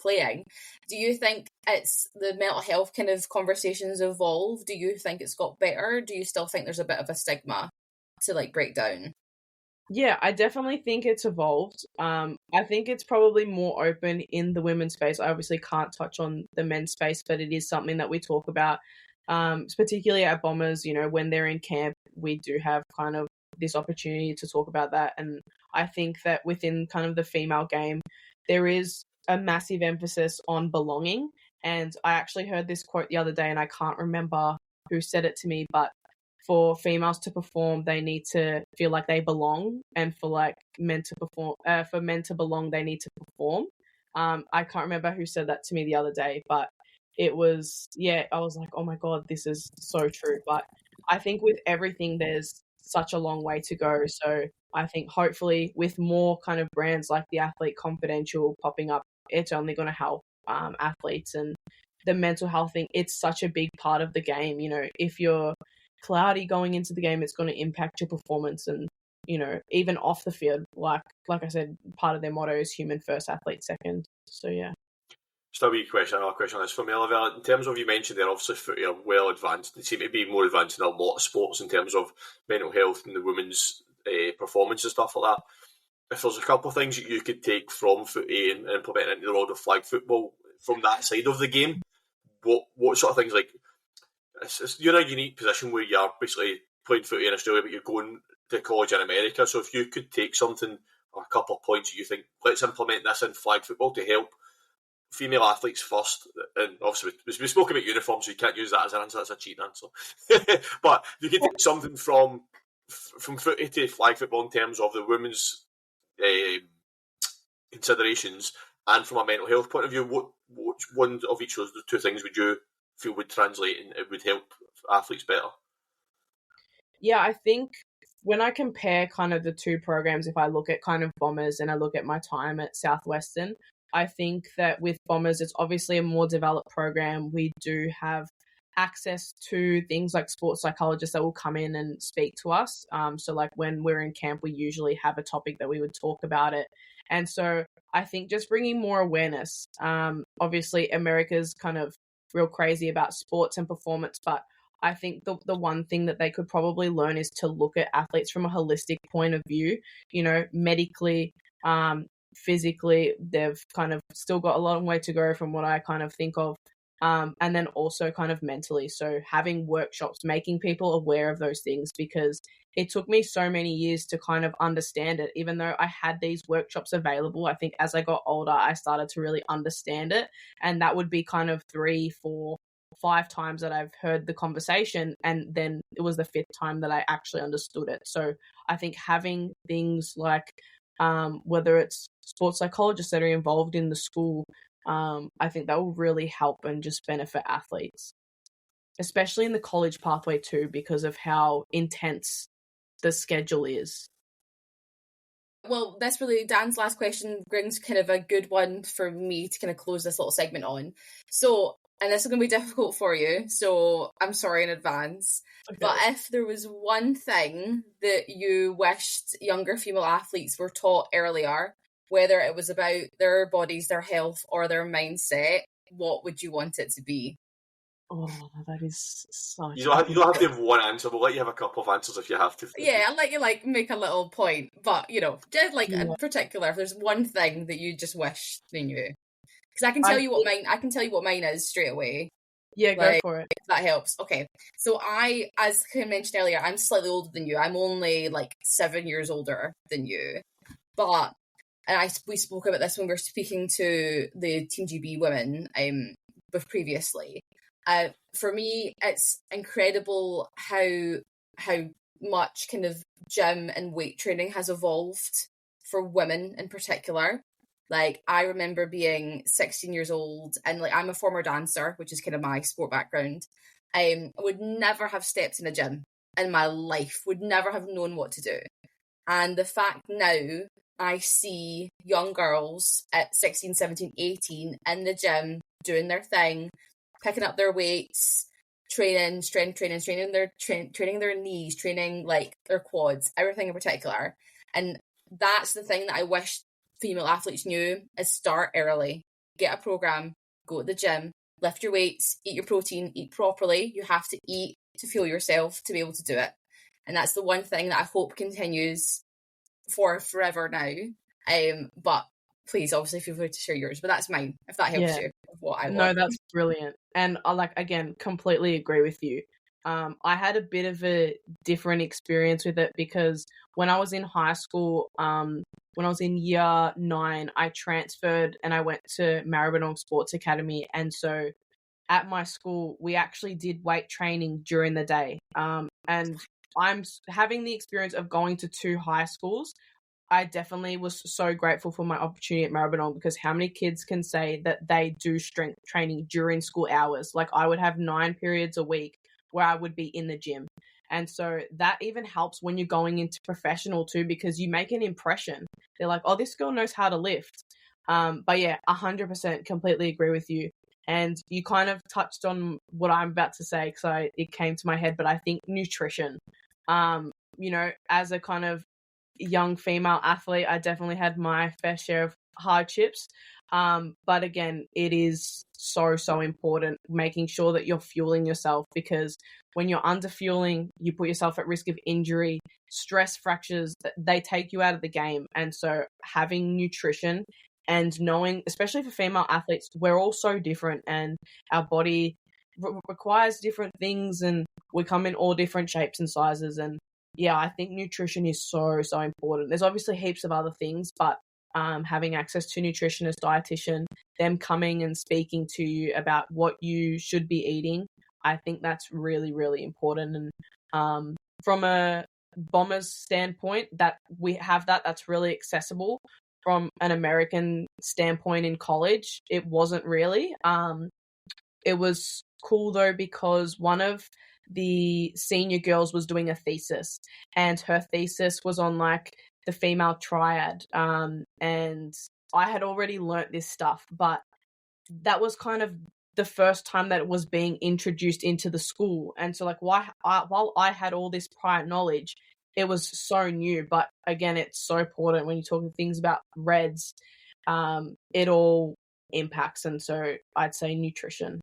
playing, do you think it's the mental health kind of conversations evolved? Do you think it's got better? Do you still think there's a bit of a stigma to like break down? Yeah, I definitely think it's evolved. I think it's probably more open in the women's space. I obviously can't touch on the men's space, but it is something that we talk about, particularly at Bombers. You know, when they're in camp, we do have kind of this opportunity to talk about that. And I think that within kind of the female game, there is a massive emphasis on belonging. And I actually heard this quote the other day, and I can't remember who said it to me, but for females to perform, they need to feel like they belong, and for like men to perform, for men to belong, they need to perform. I can't remember who said that to me the other day, but it was, yeah, I was like, oh my God, this is so true. But I think with everything, there's such a long way to go. So I think hopefully with more kind of brands like the Athlete Confidential popping up, it's only going to help athletes. And the mental health thing, it's such a big part of the game. You know, if you're cloudy going into the game, it's going to impact your performance. And, you know, even off the field, like I said, part of their motto is human first, athlete second. So yeah. Just a wee question, another question on this for me, Olivia. In terms of, you mentioned there, obviously footy are well advanced. They seem to be more advanced in a lot of sports in terms of mental health and the women's performance and stuff like that. If there's a couple of things that you could take from footy and implement it into the world of flag football from that side of the game, what sort of things, like, you're in a unique position where you're basically playing footy in Australia, but you're going to college in America. So if you could take something or a couple of points that you think, let's implement this in flag football to help female athletes first, and obviously we spoke about uniforms, so you can't use that as an answer. That's a cheat answer. But you could take something from footy to flag football in terms of the women's considerations, and from a mental health point of view, what one of each of those two things would you feel would translate and it would help athletes better? Yeah, I think when I compare kind of the two programs, if I look at kind of Bombers and I look at my time at Southwestern, I think that with Bombers, it's obviously a more developed program. We do have access to things like sports psychologists that will come in and speak to us. So like when we're in camp, we usually have a topic that we would talk about it. And so I think just bringing more awareness. Obviously, America's kind of real crazy about sports and performance, but I think the one thing that they could probably learn is to look at athletes from a holistic point of view. You know, medically, physically, they've kind of still got a long way to go from what I kind of think of. And then also kind of mentally. So having workshops, making people aware of those things, because it took me so many years to kind of understand it. Even though I had these workshops available, I think as I got older, I started to really understand it. And that would be kind of 3, 4, 5 times that I've heard the conversation. And then it was the 5th time that I actually understood it. So I think having things like, whether it's sports psychologists that are involved in the school, I think that will really help and just benefit athletes, especially in the college pathway too, because of how intense the schedule is. Well, that's really Dan's last question brings kind of a good one for me to kind of close this little segment on. So, and this is going to be difficult for you, so I'm sorry in advance. Okay. But if there was one thing that you wished younger female athletes were taught earlier, whether it was about their bodies, their health, or their mindset, what would you want it to be? Oh, that is such... You don't have to have one answer. We'll let you have a couple of answers if you have to. Yeah, I'll let you make a little point. But, just in particular, if there's one thing that you just wish they knew. Because I can tell you what mine is straight away. Yeah, go Like, for it. if that helps. Okay. So I, as I mentioned earlier, I'm slightly older than you. I'm only like 7 years older than you. But, and we spoke about this when we were speaking to the Team GB women with previously. For me, it's incredible how much kind of gym and weight training has evolved for women in particular. Like, I remember being 16 years old, and like, I'm a former dancer, which is kind of my sport background. I would never have stepped in a gym in my life, would never have known what to do. And the fact now I see young girls at 16, 17, 18 in the gym doing their thing, picking up their weights, training, strength training, training their knees, training like their quads, everything in particular. And that's the thing that I wish female athletes knew, is start early, get a program, go to the gym, lift your weights, eat your protein, eat properly. You have to eat to fuel yourself to be able to do it. And that's the one thing that I hope continues for forever now. But please, obviously, feel free to share yours. But that's mine, if that helps you with what I want. No, that's brilliant. And I again, completely agree with you. I had a bit of a different experience with it because when I was in high school, when I was in year 9, I transferred and I went to Maribyrnong Sports Academy. And so at my school, we actually did weight training during the day. And I'm having the experience of going to 2 high schools. I definitely was so grateful for my opportunity at Maribyrnong, because how many kids can say that they do strength training during school hours? Like, I would have 9 periods a week where I would be in the gym. And so that even helps when you're going into professional too, because you make an impression. They're like, oh, this girl knows how to lift. But yeah, 100% completely agree with you. And you kind of touched on what I'm about to say, because it came to my head, but I think nutrition, as a kind of young female athlete, I definitely had my fair share of hardships. But again, it is so important making sure that you're fueling yourself, because when you're under fueling, you put yourself at risk of injury, stress, fractures, they take you out of the game. And so having nutrition and knowing, especially for female athletes, we're all so different and our body requires different things, and we come in all different shapes and sizes. And yeah, I think nutrition is so important. There's obviously heaps of other things, but having access to nutritionist, dietitian, them coming and speaking to you about what you should be eating, I think that's really, really important. And from a Bombers standpoint, that we have that's really accessible. From an American standpoint in college, it wasn't really. It was cool though, because one of the senior girls was doing a thesis, and her thesis was on like the female triad. And I had already learnt this stuff, but that was kind of the first time that it was being introduced into the school. And so like while I had all this prior knowledge, it was so new. But again, it's so important when you're talking things about reds, it all impacts. And so I'd say nutrition.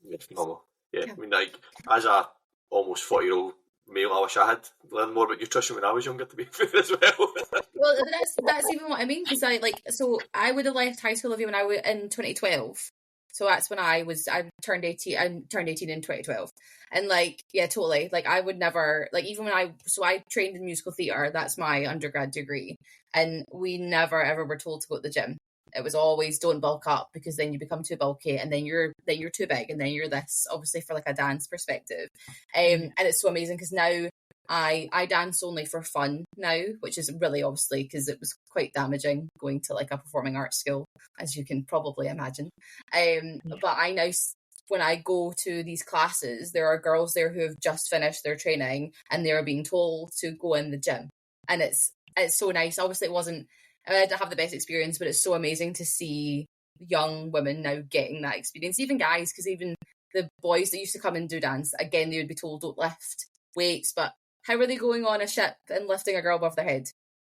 It's phenomenal. Yeah, I mean, like, as a almost 40-year-old male, I wish I had learned more about nutrition when I was younger, to be fair, as well. Well, that's even what I mean, because I would have left high school when I was in 2012. So that's when I turned 18. I turned 18 in 2012, and totally. Like, I would never, even when I trained in musical theatre. That's my undergrad degree, and we never ever were told to go to the gym. It was always don't bulk up, because then you become too bulky, and then you're too big, and then you're this, obviously, for like a dance perspective. And it's so amazing, because now I dance only for fun now, which is really, obviously, because it was quite damaging going to like a performing arts school, as you can probably imagine. But I now, when I go to these classes, there are girls there who have just finished their training, and they are being told to go in the gym, and it's so nice. Obviously, I didn't have the best experience, but it's so amazing to see young women now getting that experience. Even guys, because even the boys that used to come and do dance, again, they would be told don't lift weights, but how are they going on a ship and lifting a girl above their head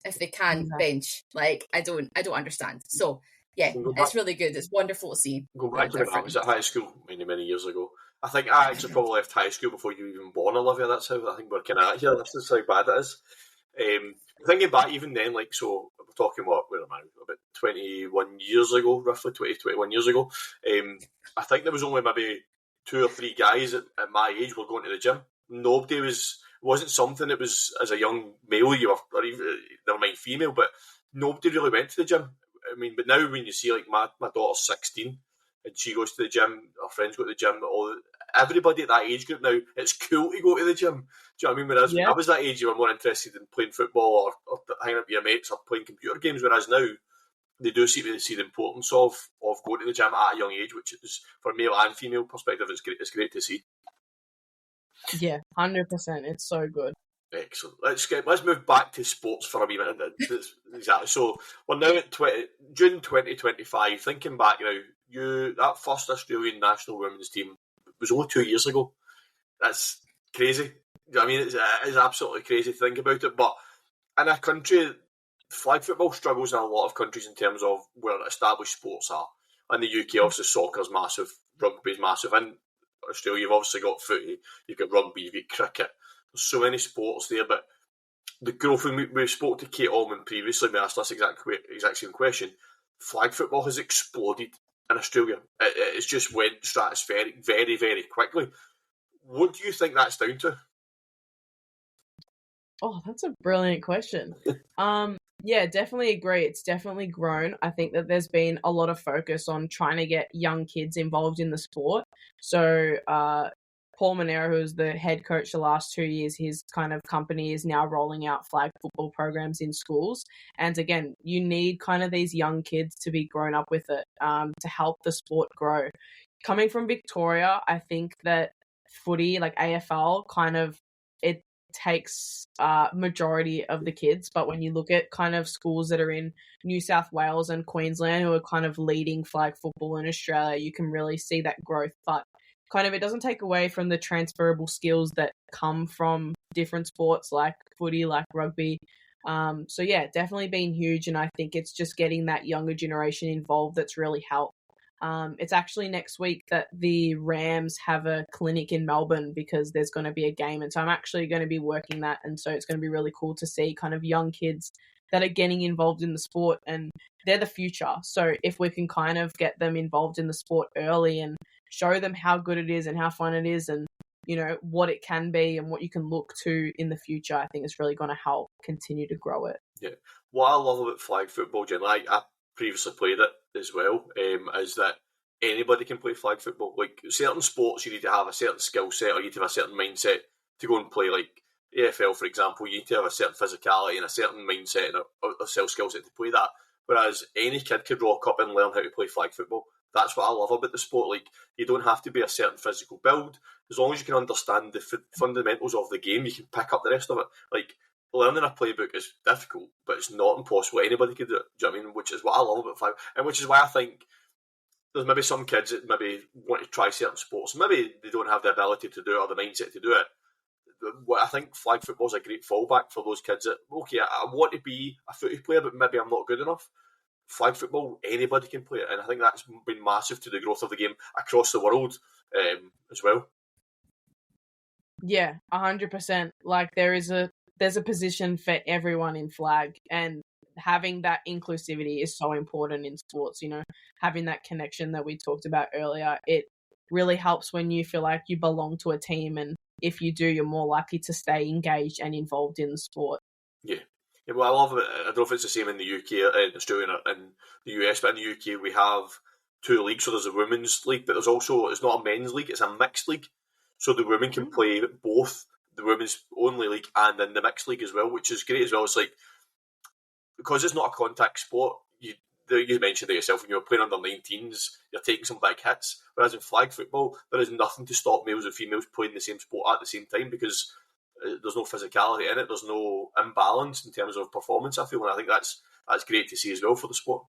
if they can't bench? Like, I don't understand. So yeah, it's really good. It's wonderful to see. Go back to when I was at high school many years ago. I think I actually probably left high school before you even born, Olivia. That's how I think we're kind of at here. This is how bad it is. Thinking back even then, like, so we're talking where am I? About 21 years ago, roughly 21 years ago. I think there was only maybe 2 or 3 guys at my age were going to the gym. Nobody wasn't something that was, as a young male, you were, or even, never mind female, but nobody really went to the gym. I mean, but now when you see, like, my daughter's 16 and she goes to the gym, her friends go to the gym, everybody at that age group now, it's cool to go to the gym. Do you know what I mean? Whereas when I was that age, you were more interested in playing football or hanging out with your mates or playing computer games, whereas now they do seem to see the importance of going to the gym at a young age, which is, for male and female perspective, it's great to see. Yeah, 100%. It's so good. Excellent. Let's move back to sports for a wee minute. Exactly. So we're now at June 2025. Thinking back now, that first Australian national women's team was only 2 years ago. That's crazy. I mean, it's absolutely crazy to think about it. But in a country, flag football struggles in a lot of countries in terms of where established sports are. In the UK, obviously, soccer's massive, rugby's massive. In Australia, you've obviously got footy, you've got rugby, you've got cricket. There's so many sports there, but the growth, we spoke to Kate Allman previously, we asked this exact same question. Flag football has exploded in Australia. It's just went stratospheric very, very quickly. What do you think that's down to? Oh, that's a brilliant question. Yeah, definitely agree. It's definitely grown. I think that there's been a lot of focus on trying to get young kids involved in the sport. So, Paul Monero, who's the head coach the last 2 years, his kind of company is now rolling out flag football programs in schools. And again, you need kind of these young kids to be grown up with it to help the sport grow. Coming from Victoria, I think that footy, like AFL, kind of, it takes majority of the kids, but when you look at kind of schools that are in New South Wales and Queensland who are kind of leading flag football in Australia, you can really see that growth. But kind of it doesn't take away from the transferable skills that come from different sports like footy, like rugby. So yeah, definitely been huge, and I think it's just getting that younger generation involved that's really helped. It's actually next week that the Rams have a clinic in Melbourne because there's going to be a game. And so I'm actually going to be working that. And so it's going to be really cool to see kind of young kids that are getting involved in the sport, and they're the future. So if we can kind of get them involved in the sport early and show them how good it is and how fun it is and, you know, what it can be and what you can look to in the future, I think it's really going to help continue to grow it. Yeah. What I love about flag football, generally, I previously played it as well, is that anybody can play flag football. Like, certain sports, you need to have a certain skill set or you need to have a certain mindset to go and play. Like AFL, for example, you need to have a certain physicality and a certain mindset and a skill set to play that. Whereas any kid could rock up and learn how to play flag football. That's what I love about the sport. Like, you don't have to be a certain physical build. As long as you can understand the fundamentals of the game, you can pick up the rest of it. Like, learning a playbook is difficult, but it's not impossible. Anybody could do it. Do you know what I mean? Which is what I love about flag, and which is why I think there's maybe some kids that maybe want to try certain sports. Maybe they don't have the ability to do it or the mindset to do it. What I think flag football is a great fallback for those kids that, okay, I want to be a footy player, but maybe I'm not good enough. Flag football, anybody can play it, and I think that's been massive to the growth of the game across the world as well. Yeah, 100%. Like, there's a position for everyone in flag, and having that inclusivity is so important in sports. You know, having that connection that we talked about earlier, it really helps when you feel like you belong to a team, and if you do, you're more likely to stay engaged and involved in the sport. Yeah. Yeah, well, I love it. I don't know if it's the same in the UK, in Australia, and the US, but in the UK we have 2 leagues. So there's a women's league, but there's also, it's not a men's league, it's a mixed league. So the women can play both the women's only league and in the mixed league as well, which is great as well. It's like, because it's not a contact sport, you mentioned it yourself, when you were playing under 19s, you're taking some big hits. Whereas in flag football, there is nothing to stop males and females playing the same sport at the same time because there's no physicality in it, there's no imbalance in terms of performance, I feel, and I think that's great to see as well for the sport.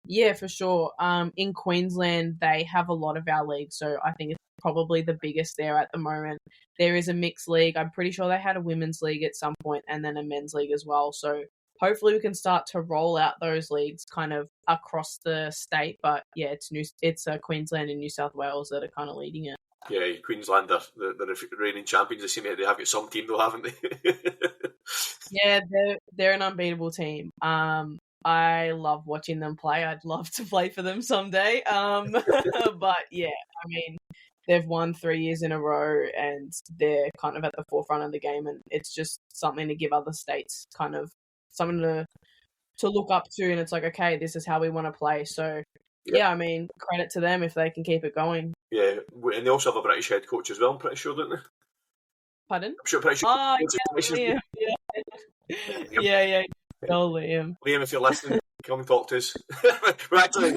Yeah, for sure. In Queensland, they have a lot of our leagues, so I think it's probably the biggest there at the moment. There is a mixed league. I'm pretty sure they had a women's league at some point and then a men's league as well. So hopefully we can start to roll out those leagues kind of across the state. But yeah, it's Queensland and New South Wales that are kind of leading it. Yeah, Queensland are the reigning champions. They have got some team though, haven't they? Yeah, they're an unbeatable team. I love watching them play. I'd love to play for them someday. But yeah, I mean, they've won 3 years in a row, and they're kind of at the forefront of the game, and it's just something to give other states kind of something to look up to, and it's like, okay, this is how we want to play. So yeah, I mean, credit to them if they can keep it going. Yeah, and they also have a British head coach as well, I'm pretty sure, don't they? Pardon? I'm sure pretty sure. Oh, yeah, yeah. Oh, Liam. Liam, if you're listening, come and talk to us. We're actually,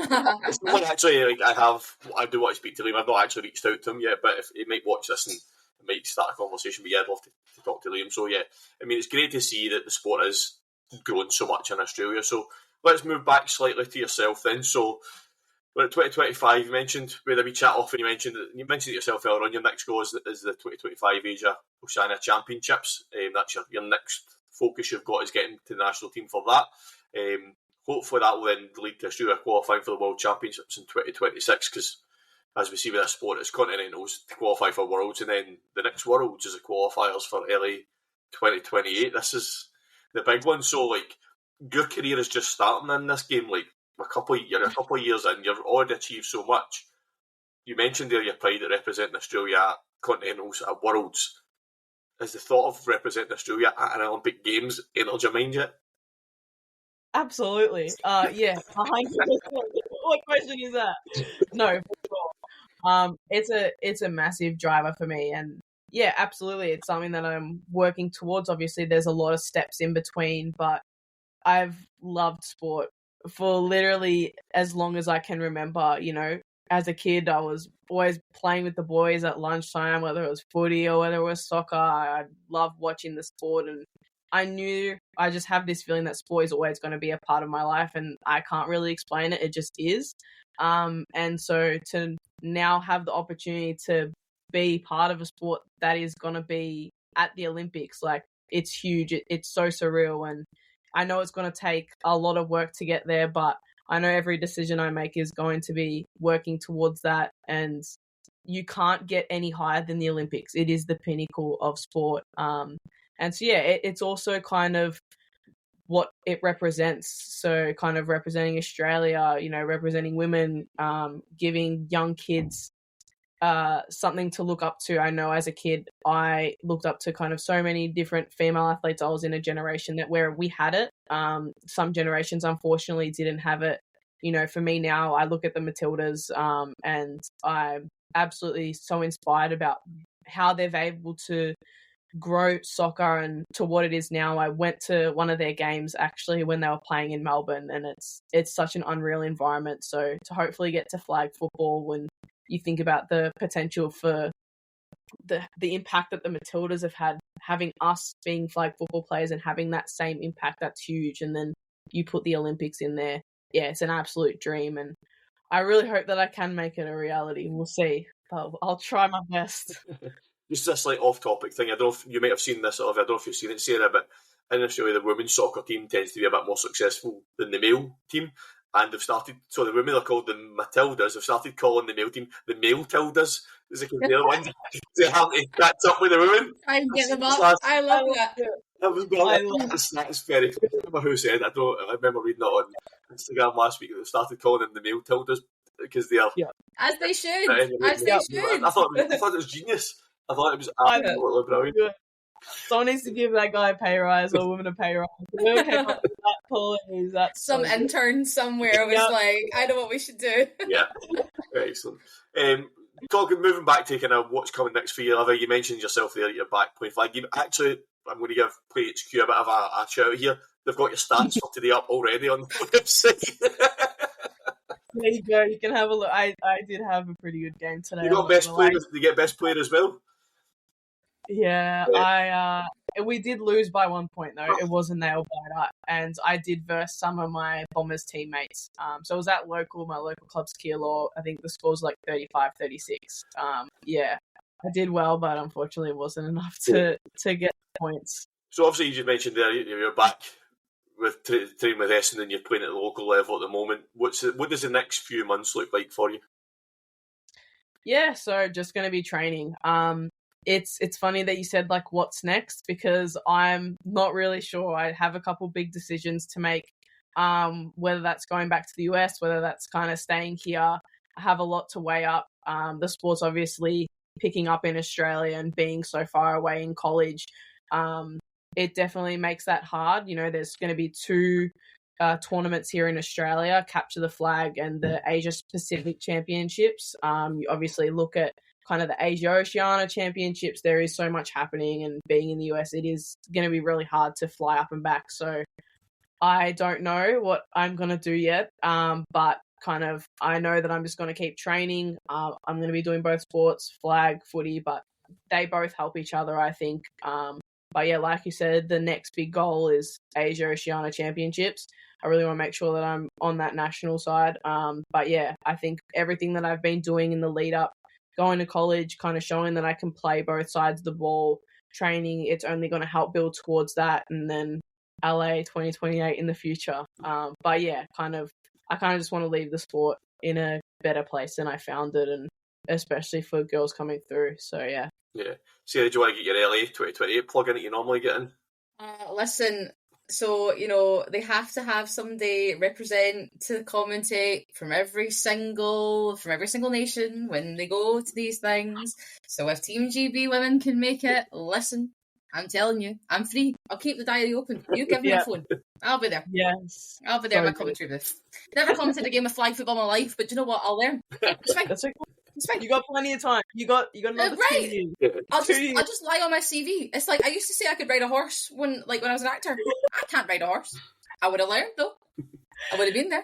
it's not actually like I do want to speak to Liam. I've not actually reached out to him yet, but if he might watch this and it might start a conversation, but yeah, I'd love to talk to Liam. So yeah, I mean, it's great to see that the sport is growing so much in Australia. So let's move back slightly to yourself then. So we're at 2025, you mentioned, we had a wee chat off and you mentioned it yourself earlier on, your next goal is the 2025 Asia Oceania Championships. That's your next focus you've got is getting to the national team for that. Hopefully that will then lead to Australia qualifying for the World Championships in 2026 because as we see with this sport, it's continentals to qualify for Worlds and then the next Worlds is the qualifiers for early 2028. This is the big one. So like your career is just starting in this game, like a couple of years in, you've already achieved so much. You mentioned there your pride at representing Australia at continentals, at Worlds. Has the thought of representing Australia at an Olympic Games entered your mind yet? Absolutely. Yeah, 100%. What question is that? No, for sure. It's a massive driver for me, and yeah, absolutely, it's something that I'm working towards. Obviously, there's a lot of steps in between, but I've loved sport for literally as long as I can remember. You know, as a kid, I was always playing with the boys at lunchtime, whether it was footy or whether it was soccer. I loved watching the sport, and I just have this feeling that sport is always going to be a part of my life, and I can't really explain it. It just is. And so to now have the opportunity to be part of a sport that is going to be at the Olympics, like, it's huge. It's so surreal, and I know it's going to take a lot of work to get there, but I know every decision I make is going to be working towards that, and you can't get any higher than the Olympics. It is the pinnacle of sport. And so, yeah, it's also kind of what it represents. So kind of representing Australia, you know, representing women, giving young kids something to look up to. I know as a kid, I looked up to kind of so many different female athletes. I was in a generation where we had it. Some generations, unfortunately, didn't have it. You know, for me now, I look at the Matildas and I'm absolutely so inspired about how they've able to grow soccer and to what it is now. I went to one of their games actually when they were playing in Melbourne, and it's such an unreal environment. So to hopefully get to flag football, when you think about the potential for the impact that the Matildas have had, having us being flag football players and having that same impact, that's huge. And then you put the Olympics in there. Yeah, it's an absolute dream, and I really hope that I can make it a reality. We'll see. I'll try my best. Just a slight off-topic thing. I don't know if you might have seen this, I don't know if you've seen it, Sarah, but in Australia, the women's soccer team tends to be a bit more successful than the male team. And they've started, so the women are called the Matildas. They've started calling the male team the Male Tildas. As they can be the ones to have to catch up with the women. I get them up. I love that. That's very cool. I remember who said it. I remember reading it on Instagram last week. They started calling them the Male Tildas because they are. Yeah. As they should. I thought it was genius. I thought it was absolutely brilliant. Someone needs to give that guy a pay rise or woman a pay rise. Whoever came up with that policy, that's some intern somewhere was like, I know what we should do. Yeah, excellent. Moving back to kind of what's coming next for you, Olivia, you mentioned yourself there at your back playing flag game. Actually, I'm going to give Play HQ a bit of a shout out here. They've got your stats for today up already on the website. There you go. You can have a look. I did have a pretty good game today. You got best player. Did you get best player as well? Yeah, we did lose by 1 point though. It was a nail biter, and I did verse some of my Bombers teammates. So it was at my local club's Keilor. I think the score was like 35-36. Yeah, I did well, but unfortunately it wasn't enough to get points. So obviously you just mentioned there you're back with training with Essendon and you're playing at the local level at the moment. What does the next few months look like for you? Yeah, so just going to be training. it's funny that you said like what's next, because I'm not really sure. I have a couple big decisions to make, whether that's going back to the US, whether that's kind of staying here. I have a lot to weigh up. The sport's obviously picking up in Australia, and being so far away in college, it definitely makes that hard. You know, there's going to be two tournaments here in Australia, Capture the Flag and the Asia Pacific Championships. You obviously look at kind of the Asia Oceania Championships. There is so much happening, and being in the US, it is going to be really hard to fly up and back. So I don't know what I'm going to do yet, but kind of I know that I'm just going to keep training. I'm going to be doing both sports, flag, footy, but they both help each other, I think. But yeah, like you said, the next big goal is Asia Oceania Championships. I really want to make sure that I'm on that national side. But yeah, I think everything that I've been doing in the lead up, going to college, kind of showing that I can play both sides of the ball, training, it's only going to help build towards that. And then LA 2028 in the future. But yeah, I kind of just want to leave the sport in a better place than I found it, and especially for girls coming through. So yeah. Yeah. Sarah, do you want to get your LA 2028 plug in that you normally get in? Listen, so, you know, they have to have somebody represent to commentate from every single nation when they go to these things. So if Team GB women can make it, listen, I'm telling you, I'm free. I'll keep the diary open. You give me a phone. I'll be there. Yes. I'll be there in my commentary booth. Never commented a game of flag football in my life, but you know what? I'll learn. It's fine. That's okay. It's fine. You got plenty of time. You got another 2 years. I'll just lie on my CV. It's like I used to say I could ride a horse when I was an actor. I can't ride a horse. I would have learned though. I would have been there.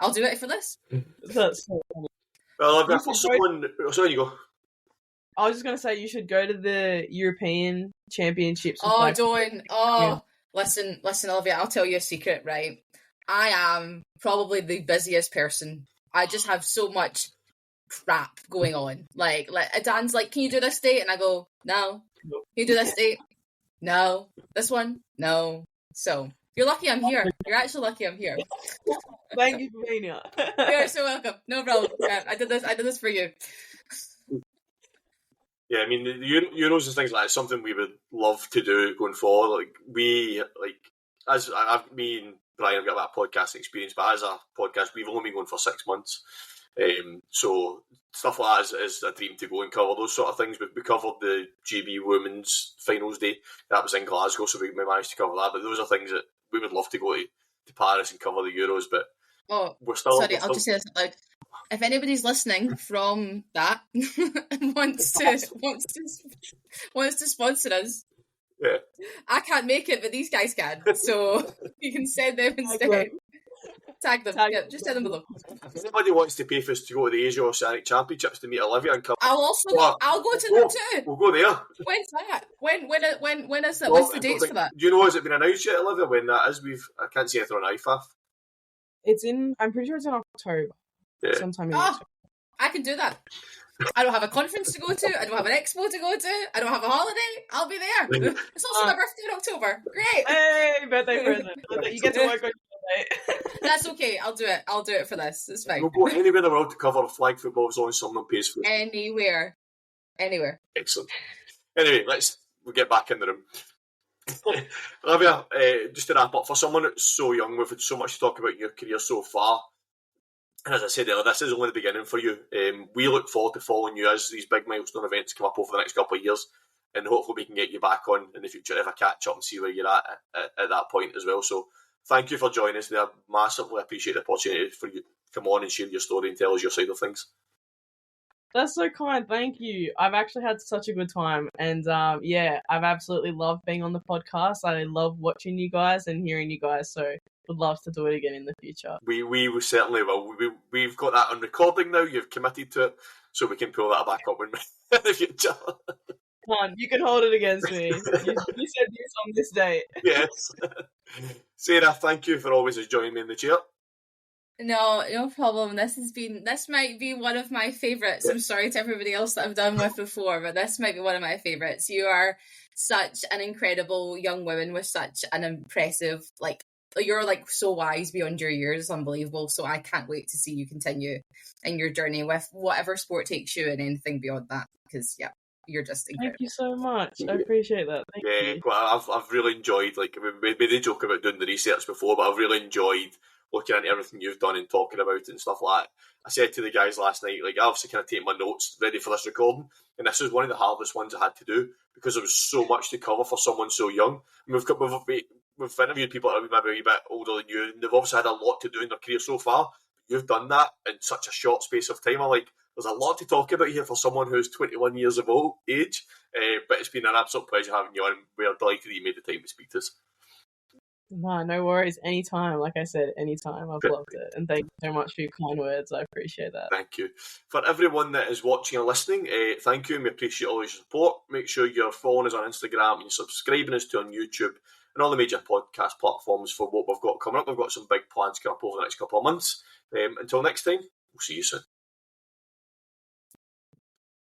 I'll do it for this. That's so funny. Well, I've got someone. Sorry, you go. I was just going to say you should go to the European Championships. Oh, don't. Oh, yeah. Listen, Olivia, I'll tell you a secret, right? I am probably the busiest person. I just have so much crap going on. Like Dan's like, can you do this date? And I go, no. Can you do this date? No. This one? No. So, you're lucky I'm here. You're actually lucky I'm here. Thank you for being here. You're so welcome. No problem. I did this for you. Yeah, I mean, the Euros and things like that is something we would love to do going forward. Me and Brian have got that podcasting experience, but as a podcast, we've only been going for 6 months. So stuff like that is a dream to go and cover those sort of things. We covered the GB Women's Finals Day. That was in Glasgow, so we managed to cover that. But those are things that we would love to go to Paris and cover the Euros, but I'll just say this out loud. If anybody's listening from that and wants to sponsor us, yeah, I can't make it, but these guys can. So you can send them instead. Tag them. Just send them below. If anybody wants to pay for us to go to the Asia Oceanic Championships to meet Olivia and come, I'll go to them too. We'll go there. When's that? When is that? What's the dates for that? Do you know, has it been announced yet, Olivia, when that is? I can't see anything on IFAF. I'm pretty sure it's in October. Yeah. Sometime in October. I can do that. I don't have a conference to go to. I don't have an expo to go to. I don't have a holiday. I'll be there. It's also my birthday in October. Great. Hey, birthday present. You get to work on your birthday. That's okay. I'll do it. I'll do it for this. It's fine. We'll go anywhere in the world to cover flag football as long as someone pays for it. Anywhere. Excellent. Anyway, we'll get back in the room. Olivia, just to wrap up, for someone that's so young, we've had so much to talk about in your career so far. And as I said earlier, this is only the beginning for you. We look forward to following you as these big milestone events come up over the next couple of years, and hopefully we can get you back on in the future, have a catch up and see where you're at that point as well. So thank you for joining us. I massively appreciate the opportunity for you to come on and share your story and tell us your side of things. That's so kind. Thank you. I've actually had such a good time. And I've absolutely loved being on the podcast. I love watching you guys and hearing you guys. So would love to do it again in the future. We certainly will. We've got that on recording now. You've committed to it, so we can pull that back up in the future. Come on, you can hold it against me. You said this on this date. Yes. Sarah, thank you for always joining me in the chair. No problem. This might be one of my favourites. I'm sorry to everybody else that I've done with before, but this might be one of my favourites. You are such an incredible young woman with such an impressive, you're so wise beyond your years. It's unbelievable. So I can't wait to see you continue in your journey with whatever sport takes you and anything beyond that. Because You're just Thank incredible. you so much. I appreciate that. Thank you. Well, I've really enjoyed, like, we made a joke about doing the research before, but I've really enjoyed looking at everything you've done and talking about it and stuff like that. I said to the guys last night, like, I obviously kind of taken my notes ready for this recording, and this is one of the hardest ones I had to do because there was so much to cover for someone so young. And we've interviewed people that are maybe a wee bit older than you, and they've obviously had a lot to do in their career so far. You've done that in such a short space of time. I'm like, there's a lot to talk about here for someone who's 21 years of age, but it's been an absolute pleasure having you on. We're delighted that you made the time to speak to us. No worries. Anytime. Like I said, anytime. I've loved it. And thank you so much for your kind words. I appreciate that. Thank you. For everyone that is watching or listening, thank you, and we appreciate all your support. Make sure you're following us on Instagram and you're subscribing us to on YouTube and all the major podcast platforms for what we've got coming up. We've got some big plans coming up over the next couple of months. Until next time, we'll see you soon.